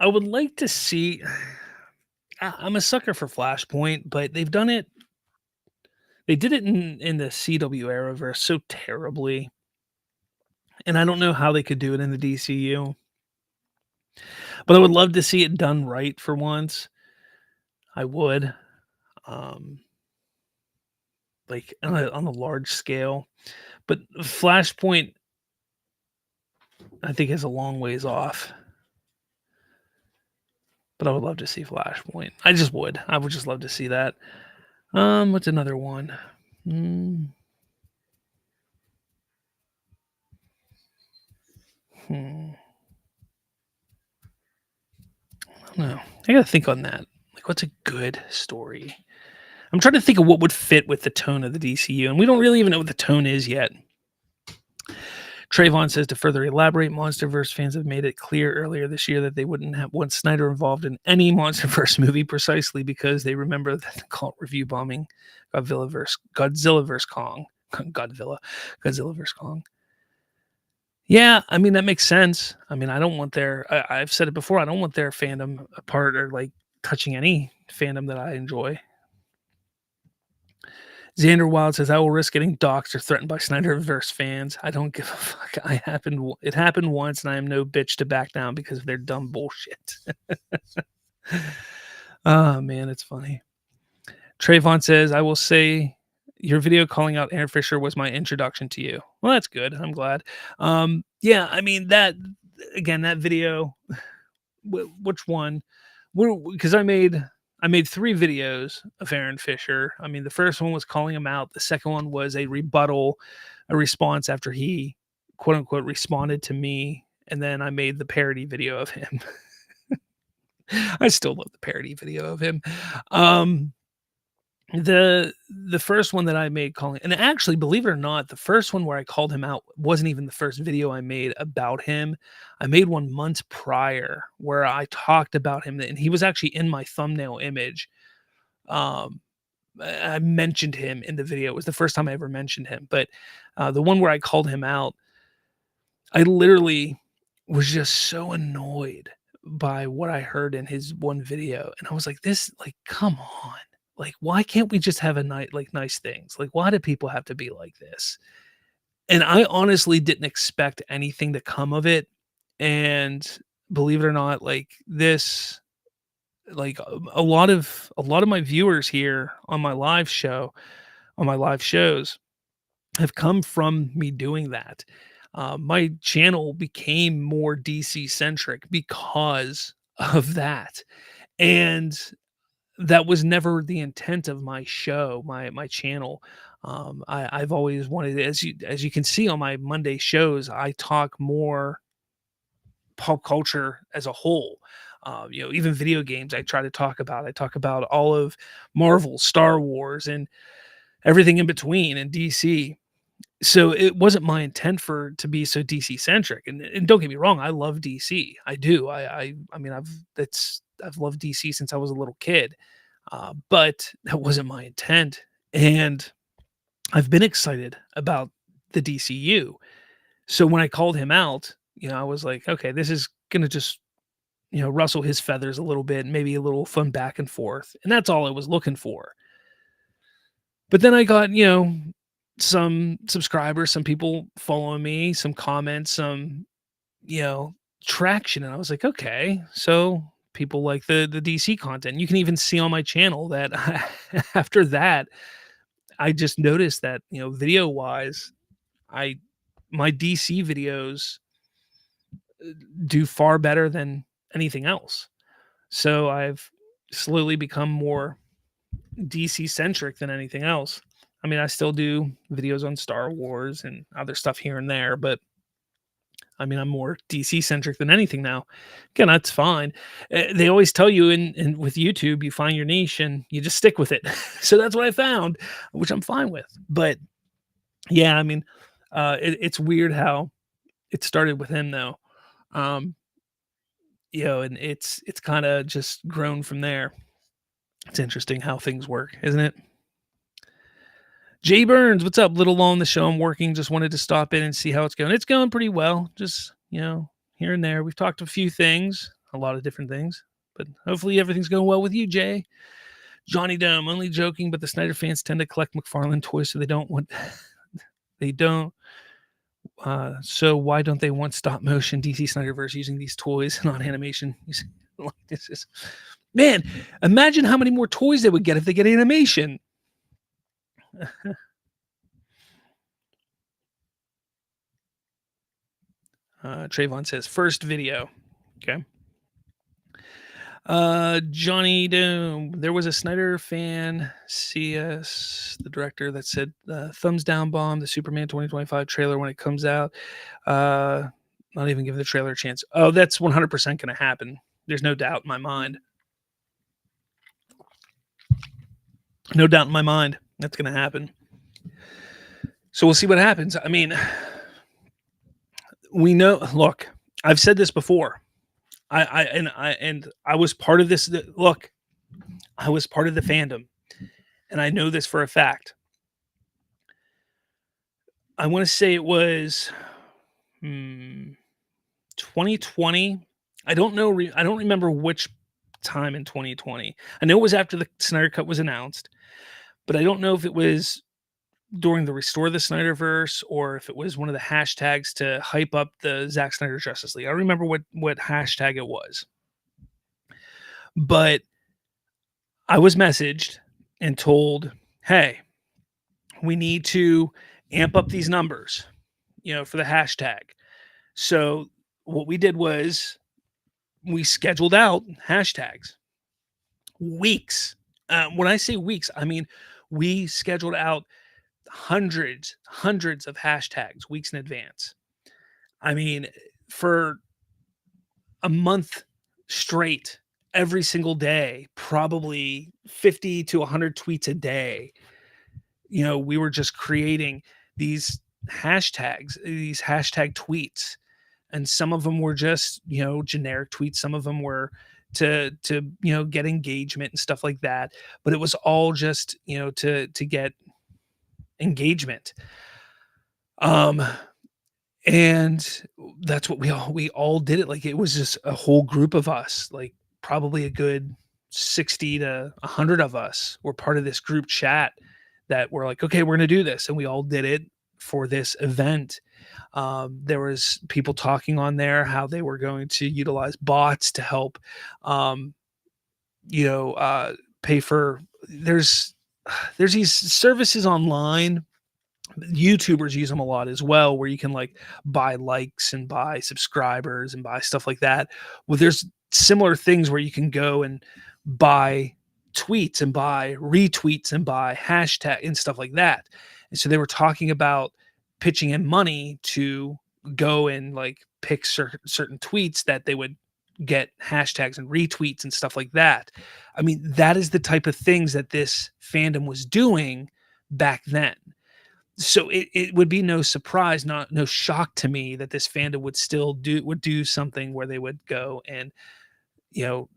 I would like to see. I'm a sucker for Flashpoint, but they've done it. They did it in the CW Arrowverse so terribly, and I don't know how they could do it in the DCU. But I would love to see it done right for once. I would, um, like on a large scale. But Flashpoint, I think, is a long ways off. But I would love to see Flashpoint. I just would. I would just love to see that. What's another one? Hmm. Hmm. I don't know. I gotta think on that. Like, what's a good story? I'm trying to think of what would fit with the tone of the DCU, and we don't really even know what the tone is yet. Trayvon says to further elaborate, MonsterVerse fans have made it clear earlier this year that they wouldn't want Snyder involved in any MonsterVerse movie precisely because they remember the cult review bombing Godzilla vs. Kong. Godzilla vs. Kong. Yeah, I mean, that makes sense. I mean, I don't want I've said it before, I don't want their fandom apart or like touching any fandom that I enjoy. Xander Wild says, "I will risk getting doxxed or threatened by Snyderverse fans. I don't give a fuck. It happened once, and I am no bitch to back down because of their dumb bullshit." Oh man, it's funny. Trayvon says, "I will say your video calling out Aaron Fisher was my introduction to you." Well, that's good. I'm glad. Yeah, I mean that again. That video. Which one? Because I made 3 videos of Aaron Fisher. I mean, the first one was calling him out. The second one was a rebuttal, a response after he quote unquote responded to me. And then I made the parody video of him. I still love the parody video of him. Um, the first one that I made calling, and actually, believe it or not, the first one where I called him out wasn't even the first video I made about him. I made one months prior where I talked about him, and he was actually in my thumbnail image. Um, I mentioned him in the video. It was the first time I ever mentioned him, but the one where I called him out, I literally was just so annoyed by what I heard in his one video, and I was like, "This, like, come on." Like, why can't we just have a night like nice things? Like, why do people have to be like this? And I honestly didn't expect anything to come of it. And believe it or not, like this, like a lot of my viewers here on my live show, on my live shows, have come from me doing that. My channel became more DC centric because of that. And that was never the intent of my show, my channel. I've always wanted, as you can see on my Monday shows, I talk more pop culture as a whole. Even video games. I try to talk about. I talk about all of Marvel, Star Wars, and everything in between, and DC. So it wasn't my intent for to be so DC centric. And don't get me wrong, I love DC. I do. I mean, I've loved DC since I was a little kid. But that wasn't my intent. And I've been excited about the DCU. So when I called him out, I was like, okay, this is gonna just, rustle his feathers a little bit, maybe a little fun back and forth. And that's all I was looking for. But then I got, some subscribers, some people following me, some comments, some, you know, traction. And I was like, okay, so people like the DC content. You can even see on my channel that after that, I just noticed that, video wise, I my DC videos do far better than anything else. So I've slowly become more DC centric than anything else. I mean, I still do videos on Star Wars and other stuff here and there, but I mean, I'm more DC centric than anything now. Again, that's fine. They always tell you in with YouTube, you find your niche and you just stick with it. So that's what I found, which I'm fine with. But yeah, I mean, it's weird how it started with him though. Um, and it's kind of just grown from there. It's interesting how things work, isn't it? Jay Burns, what's up? Little on the show. I'm working. Just wanted to stop in and see how it's going. It's going pretty well. Just, here and there. We've talked a few things, a lot of different things, but hopefully everything's going well with you, Jay. Johnny Dome, only joking, but the Snyder fans tend to collect McFarlane toys, so they don't want, they don't. So why don't they want stop motion DC Snyderverse using these toys, not animation? Like this is, man. Imagine how many more toys they would get if they get animation. Trayvon says first video. Okay. Johnny Doom. There was a Snyder fan, CS, the director, that said thumbs down bomb the Superman 2025 trailer when it comes out. Not even give the trailer a chance. Oh, that's 100% going to happen. There's no doubt in my mind. No doubt in my mind that's going to happen. So we'll see what happens. I mean, we know. Look, I've said this before. I was part of this. Look, I was part of the fandom, and I know this for a fact. I want to say it was 2020. I don't know. I don't remember which time in 2020. I know it was after the Snyder Cut was announced, but I don't know if it was during the Restore the Snyderverse or if it was one of the hashtags to hype up the Zack Snyder Justice League. I don't remember what hashtag it was, but I was messaged and told, "Hey, we need to amp up these numbers, for the hashtag." So what we did was we scheduled out hashtags weeks. When I say weeks, I mean we scheduled out hundreds of hashtags weeks in advance. I mean, for a month straight, every single day, probably 50 to 100 tweets a day. We were just creating these these hashtag tweets, and some of them were just, generic tweets. Some of them were to get engagement and stuff like that. But it was all just, to get engagement. Um, and that's what we all did it. Like it was just a whole group of us, like probably a good 60 to 100 of us were part of this group chat that were like, okay, we're gonna do this, and we all did it for this event. There was people talking on there how they were going to utilize bots to help, um, pay for. There's these services online. YouTubers use them a lot as well, where you can like buy likes and buy subscribers and buy stuff like that. Well, there's similar things where you can go and buy tweets and buy retweets and buy hashtag and stuff like that. And so they were talking about pitching in money to go and like pick certain tweets that they would get hashtags and retweets and stuff like that. I mean, that is the type of things that this fandom was doing back then. So it would be no surprise, no shock to me that this fandom would do something where they would go and,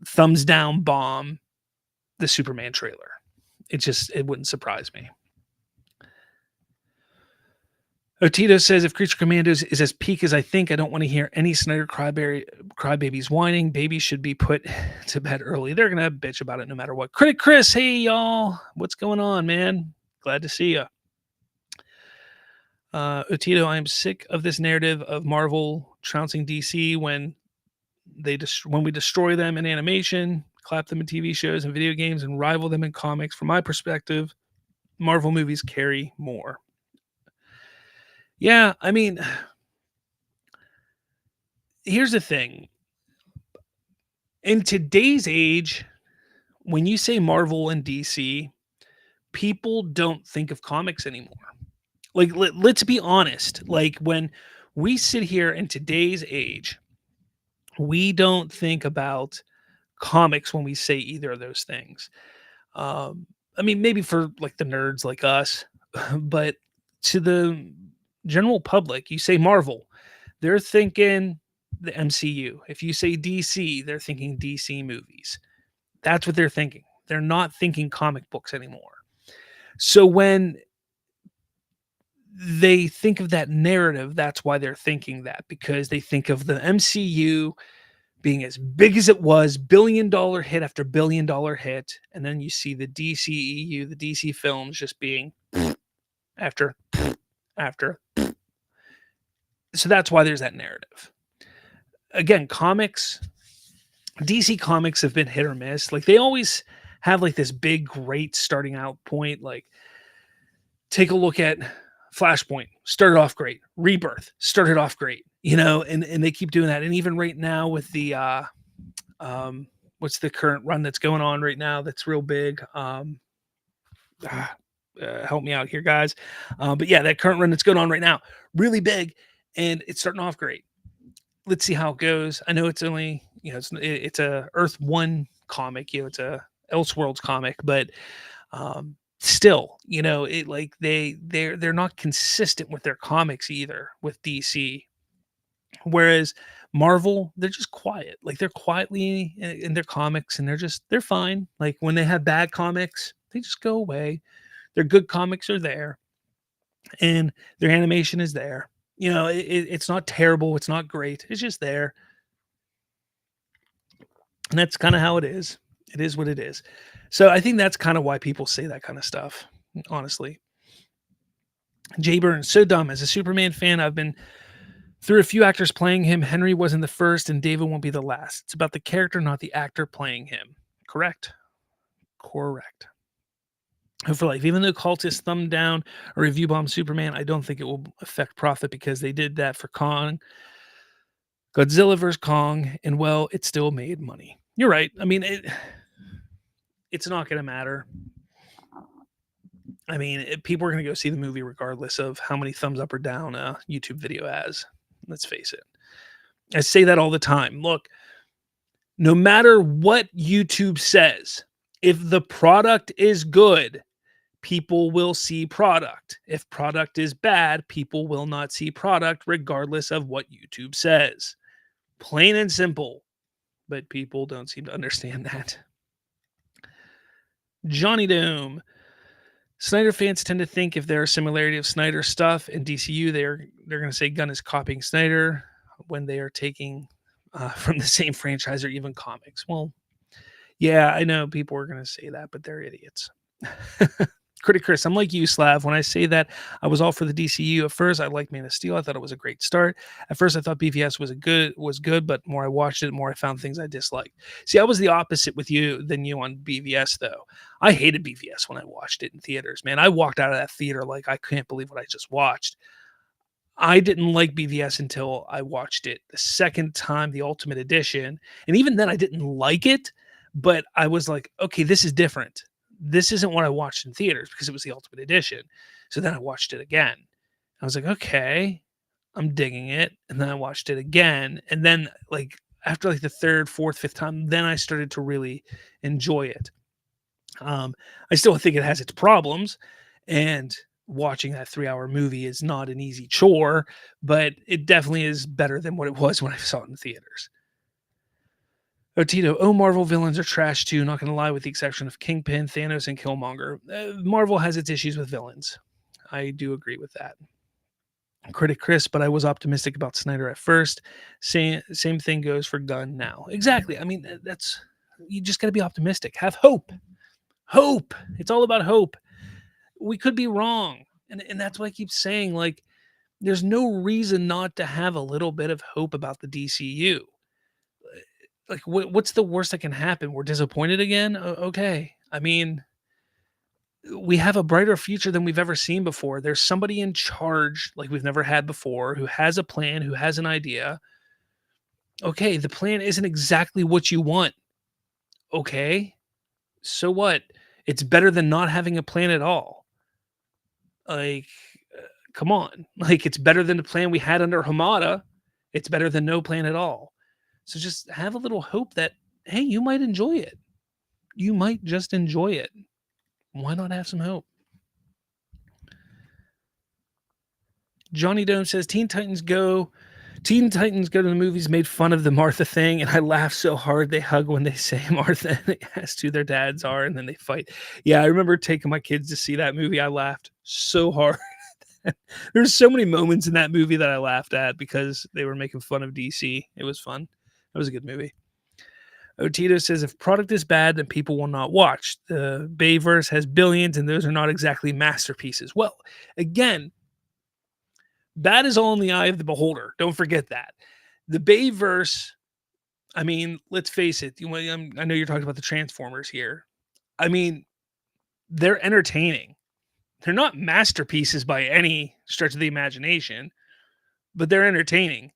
thumbs down bomb the Superman trailer. It wouldn't surprise me. Otito says if Creature Commandos is as peak as I think, I don't want to hear any Snyder crybabies whining. Babies should be put to bed early. They're gonna bitch about it no matter what. Critic Chris, hey y'all, what's going on, man? Glad to see you. Otito, I am sick of this narrative of Marvel trouncing DC when we destroy them in animation, clap them in TV shows and video games, and rival them in comics. From my perspective, Marvel movies carry more. Yeah, I mean, here's the thing. In today's age, when you say Marvel and DC, people don't think of comics anymore. Like, let's be honest. Like, when we sit here in today's age, we don't think about comics when we say either of those things. I mean, maybe for like the nerds like us, but to the general public, you say Marvel, they're thinking the MCU. If you say DC, they're thinking DC movies. That's what they're thinking. They're not thinking comic books anymore. So when they think of that narrative, that's why they're thinking that, because they think of the MCU being as big as it was, $1 billion hit after $1 billion hit, and then you see the DCEU, the DC films just being after after. So that's why there's that narrative. Again, comics, DC comics have been hit or miss. Like they always have like this big great starting out point. Like take a look at Flashpoint, started off great. Rebirth started off great, and they keep doing that. And even right now with the what's the current run that's going on right now that's real big? Help me out here, guys. But yeah, that current run that's going on right now, really big, and it's starting off great. Let's see how it goes. I know it's only it's a Earth One comic, it's a Elseworlds comic, but still, it like they're not consistent with their comics either with DC. Whereas Marvel, they're just quiet. Like they're quietly in their comics and they're fine. Like when they have bad comics, they just go away. Their good comics are there and their animation is there. It's not terrible, it's not great. It's just there. And that's kind of how it is. It is what it is. So I think that's kind of why people say that kind of stuff, honestly. Jay Burns, so dumb. As a Superman fan, I've been through a few actors playing him. Henry wasn't the first, and David won't be the last. It's about the character, not the actor playing him. Correct? Correct. For life, even though cultists thumbed down a review bomb Superman, I don't think it will affect profit because they did that for Kong, Godzilla vs. Kong, and well, it still made money. You're right. I mean, it's not going to matter. I mean, people are going to go see the movie regardless of how many thumbs up or down a YouTube video has. Let's face it. I say that all the time. Look, no matter what YouTube says, if the product is good, people will see product. If product is bad, people will not see product regardless of what YouTube says. Plain and simple. But people don't seem to understand that. Johnny Doom. Snyder fans tend to think if there are similarity of Snyder stuff and DCU, they're going to say Gunn is copying Snyder when they are taking from the same franchise or even comics. Well, yeah, I know people are going to say that, but they're idiots. Critic Chris, I'm like you, Slav. When I say that, I was all for the DCU. At first, I liked Man of Steel. I thought it was a great start. At first, I thought BVS was good, but more I watched it, more I found things I disliked. See, I was the opposite with you than you on BVS, though. I hated BVS when I watched it in theaters. Man, I walked out of that theater like I can't believe what I just watched. I didn't like BVS until I watched it the second time, the Ultimate Edition, and even then, I didn't like it. But I was like, okay, this is different. This isn't what I watched in theaters because it was the Ultimate Edition. So then I watched it again. I was like, okay, I'm digging it. And then I watched it again. And then like after like the third, fourth, fifth time, then I started to really enjoy it. I still think it has its problems. And watching that 3-hour movie is not an easy chore, but it definitely is better than what it was when I saw it in theaters. Tito, Marvel villains are trash too, not going to lie, with the exception of Kingpin, Thanos, and Killmonger. Marvel has its issues with villains. I do agree with that. Critic Chris, but I was optimistic about Snyder at first. Same thing goes for Gunn now. Exactly. I mean, that's you just got to be optimistic. Have hope. Hope. It's all about hope. We could be wrong, and that's why I keep saying like there's no reason not to have a little bit of hope about the DCU. Like, what's the worst that can happen? We're disappointed again. Okay. I mean, we have a brighter future than we've ever seen before. There's somebody in charge like we've never had before who has a plan, who has an idea. Okay, the plan isn't exactly what you want. Okay, so what? It's better than not having a plan at all. Like, come on. Like, it's better than the plan we had under Hamada. It's better than no plan at all. So just have a little hope that, hey, you might enjoy it. You might just enjoy it. Why not have some hope? Johnny Dome says Teen Titans Go to the Movies made fun of the Martha thing, and I laughed so hard they hug when they say Martha and they ask who their dads are, and then they fight. Yeah, I remember taking my kids to see that movie. I laughed so hard. There's so many moments in that movie that I laughed at because they were making fun of DC. It was fun. It was a good movie. Otito says if product is bad, then people will not watch. The Bayverse has billions, and those are not exactly masterpieces. Well, again, that is all in the eye of the beholder. Don't forget that. The Bayverse, I mean, let's face it. I know you're talking about the Transformers here. I mean, they're entertaining. They're not masterpieces by any stretch of the imagination, but they're entertaining.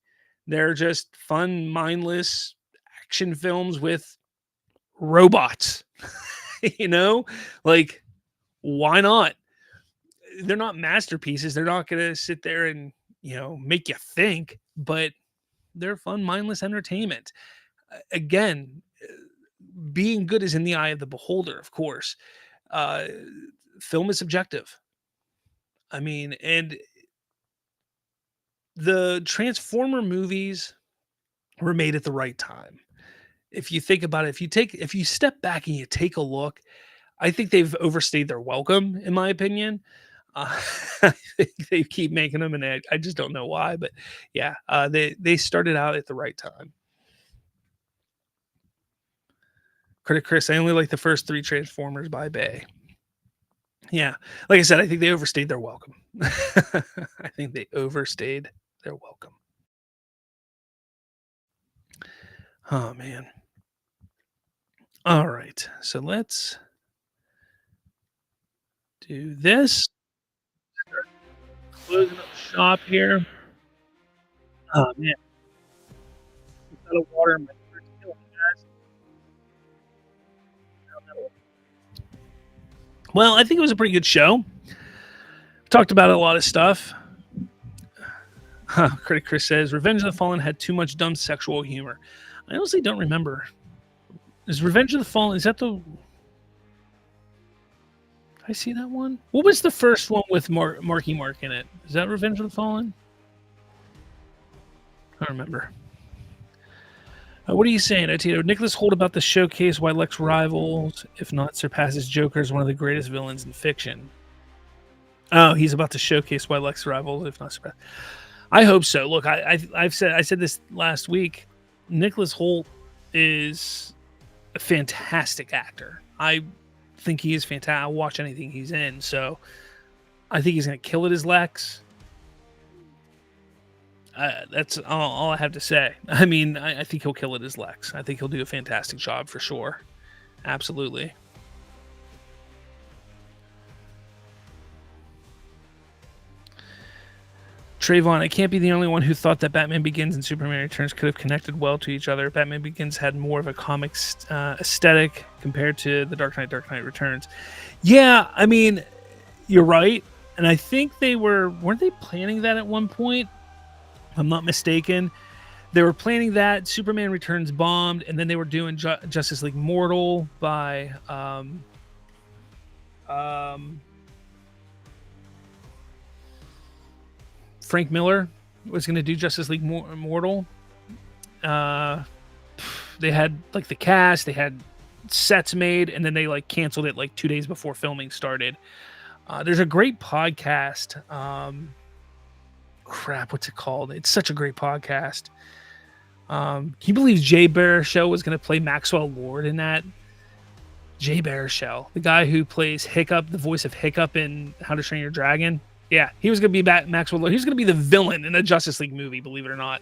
They're just fun, mindless action films with robots. Like, why not? They're not masterpieces. They're not going to sit there and, make you think, but they're fun, mindless entertainment. Again, being good is in the eye of the beholder, of course. Uh, Film is subjective. I mean, and the Transformer movies were made at the right time. If you think about it, if you step back and you take a look, I think they've overstayed their welcome, in my opinion. I think they keep making them, and I just don't know why. But yeah, they started out at the right time. Critic Chris, I only like the first 3 Transformers by Bay. Yeah, like I said, I think they overstayed their welcome. I think they overstayed their welcome. Oh man. All right, so let's do this. Closing up shop here. Oh man, out of water in my throat's killing me, guys. Well, I think it was a pretty good show. Talked about a lot of stuff. Critic Chris says Revenge of the Fallen had too much dumb sexual humor. I honestly don't remember. Is Revenge of the Fallen? Is that the? Did I see that one? What was the first one with Marky Mark in it? Is that Revenge of the Fallen? I don't remember. What are you saying, Otito? Nicholas Holt about the showcase why Lex rivals, if not surpasses Joker, as one of the greatest villains in fiction. Oh, he's about to showcase why Lex rivals, if not surpass. I hope so. Look, I said this last week. Nicholas Holt is a fantastic actor. I think he is fantastic. I'll watch anything he's in. So I think he's going to kill it as Lex. That's all I have to say. I mean, I think he'll kill it as Lex. I think he'll do a fantastic job for sure. Absolutely. Trayvon, I can't be the only one who thought that Batman Begins and Superman Returns could have connected well to each other. Batman Begins had more of a comics aesthetic compared to The Dark Knight Returns. Yeah, I mean, you're right. And I think weren't they planning that at one point? If I'm not mistaken. They were planning that. Superman Returns bombed, and then they were doing Justice League Mortal by Frank Miller was going to do Justice League Mortal. They had like the cast, they had sets made, and then they like canceled it like 2 days before filming started. There's a great podcast crap, what's it called? It's such a great podcast. Can you believe Jay Baruchel was going to play Maxwell Lord in that? Jay Baruchel, the guy who plays Hiccup, the voice of Hiccup in How to Train Your Dragon. Yeah, he was going to be Maxwell Lord. He was going to be the villain in a Justice League movie, believe it or not.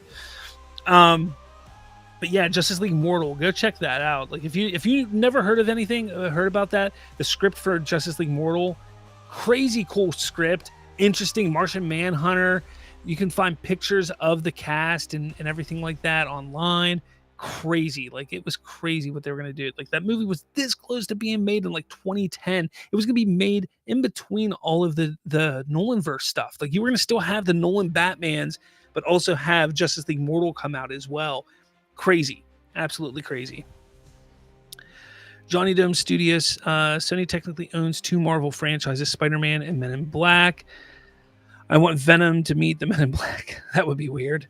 But yeah, Justice League Mortal, go check that out. Like if you never heard of anything, heard about that, the script for Justice League Mortal, crazy cool script, interesting Martian Manhunter. You can find pictures of the cast and everything like that online. Crazy. Like it was crazy what they were going to do. Like that movie was this close to being made in like 2010. It was going to be made in between all of the Nolanverse stuff. Like you were going to still have the Nolan Batmans, but also have Justice League Mortal come out as well. Crazy. Absolutely crazy. Johnny Dome Studios. Sony technically owns 2 Marvel franchises, Spider-Man and Men in Black. I want Venom to meet the Men in Black. That would be weird.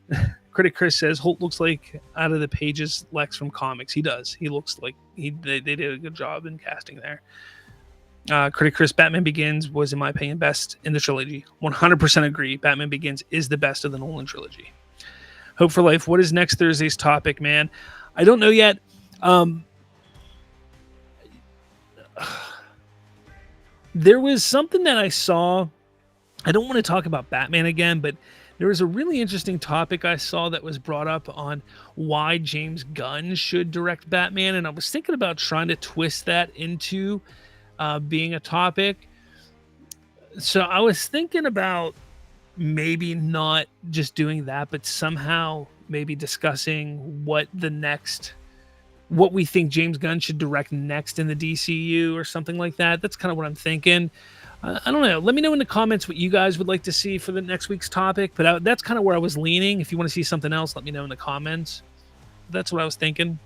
Critic Chris says Holt looks like out of the pages Lex from comics. He does. He looks like they did a good job in casting there. Critic Chris, Batman Begins was, in my opinion, best in the trilogy. 100% agree. Batman Begins is the best of the Nolan trilogy. Hope for Life. What is next Thursday's topic, man? I don't know yet. There was something that I saw. I don't want to talk about Batman again, but there was a really interesting topic I saw that was brought up on why James Gunn should direct Batman, and I was thinking about trying to twist that into being a topic. So I was thinking about maybe not just doing that, but somehow maybe discussing what we think James Gunn should direct next in the DCU or something like that. That's kind of what I'm thinking. I don't know. Let me know in the comments what you guys would like to see for the next week's topic, but that's kind of where I was leaning. If you want to see something else, let me know in the comments. That's what I was thinking.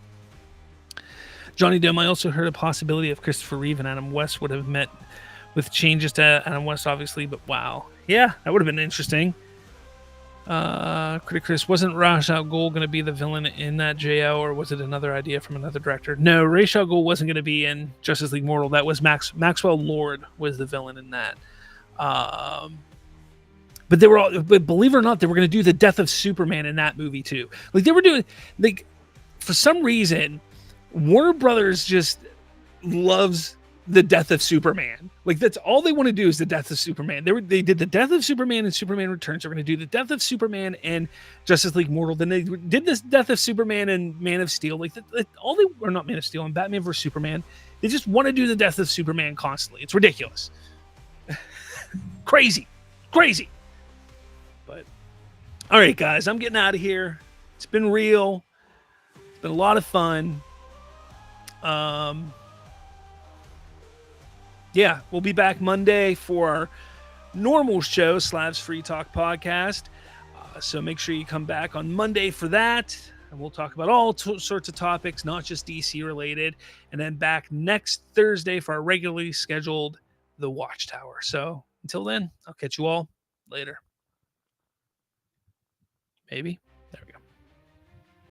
Johnny Dome, I also heard a possibility of Christopher Reeve and Adam West would have met with changes to Adam West, obviously, but wow. Yeah, that would have been interesting. Critic Chris, wasn't Ra's al Ghul going to be the villain in that JL, or was it another idea from another director? No, Ra's al Ghul wasn't going to be in Justice League Mortal. That was Maxwell Lord was the villain in that. But believe it or not, they were going to do the death of Superman in that movie too. Like they were doing, like for some reason, Warner Brothers just loves the death of Superman. Like that's all they want to do is the death of Superman. They did the death of Superman and Superman Returns. They're going to do the death of Superman and Justice League Mortal. Then they did this death of Superman and Man of Steel. Or not Man of Steel and Batman vs Superman. They just want to do the death of Superman constantly. It's ridiculous. Crazy. But all right, guys, I'm getting out of here. It's been real. It's been a lot of fun. Yeah, we'll be back Monday for our normal show, Slav's Free Talk Podcast. So make sure you come back on Monday for that. And we'll talk about all sorts of topics, not just DC related. And then back next Thursday for our regularly scheduled The Watchtower. So until then, I'll catch you all later. Maybe.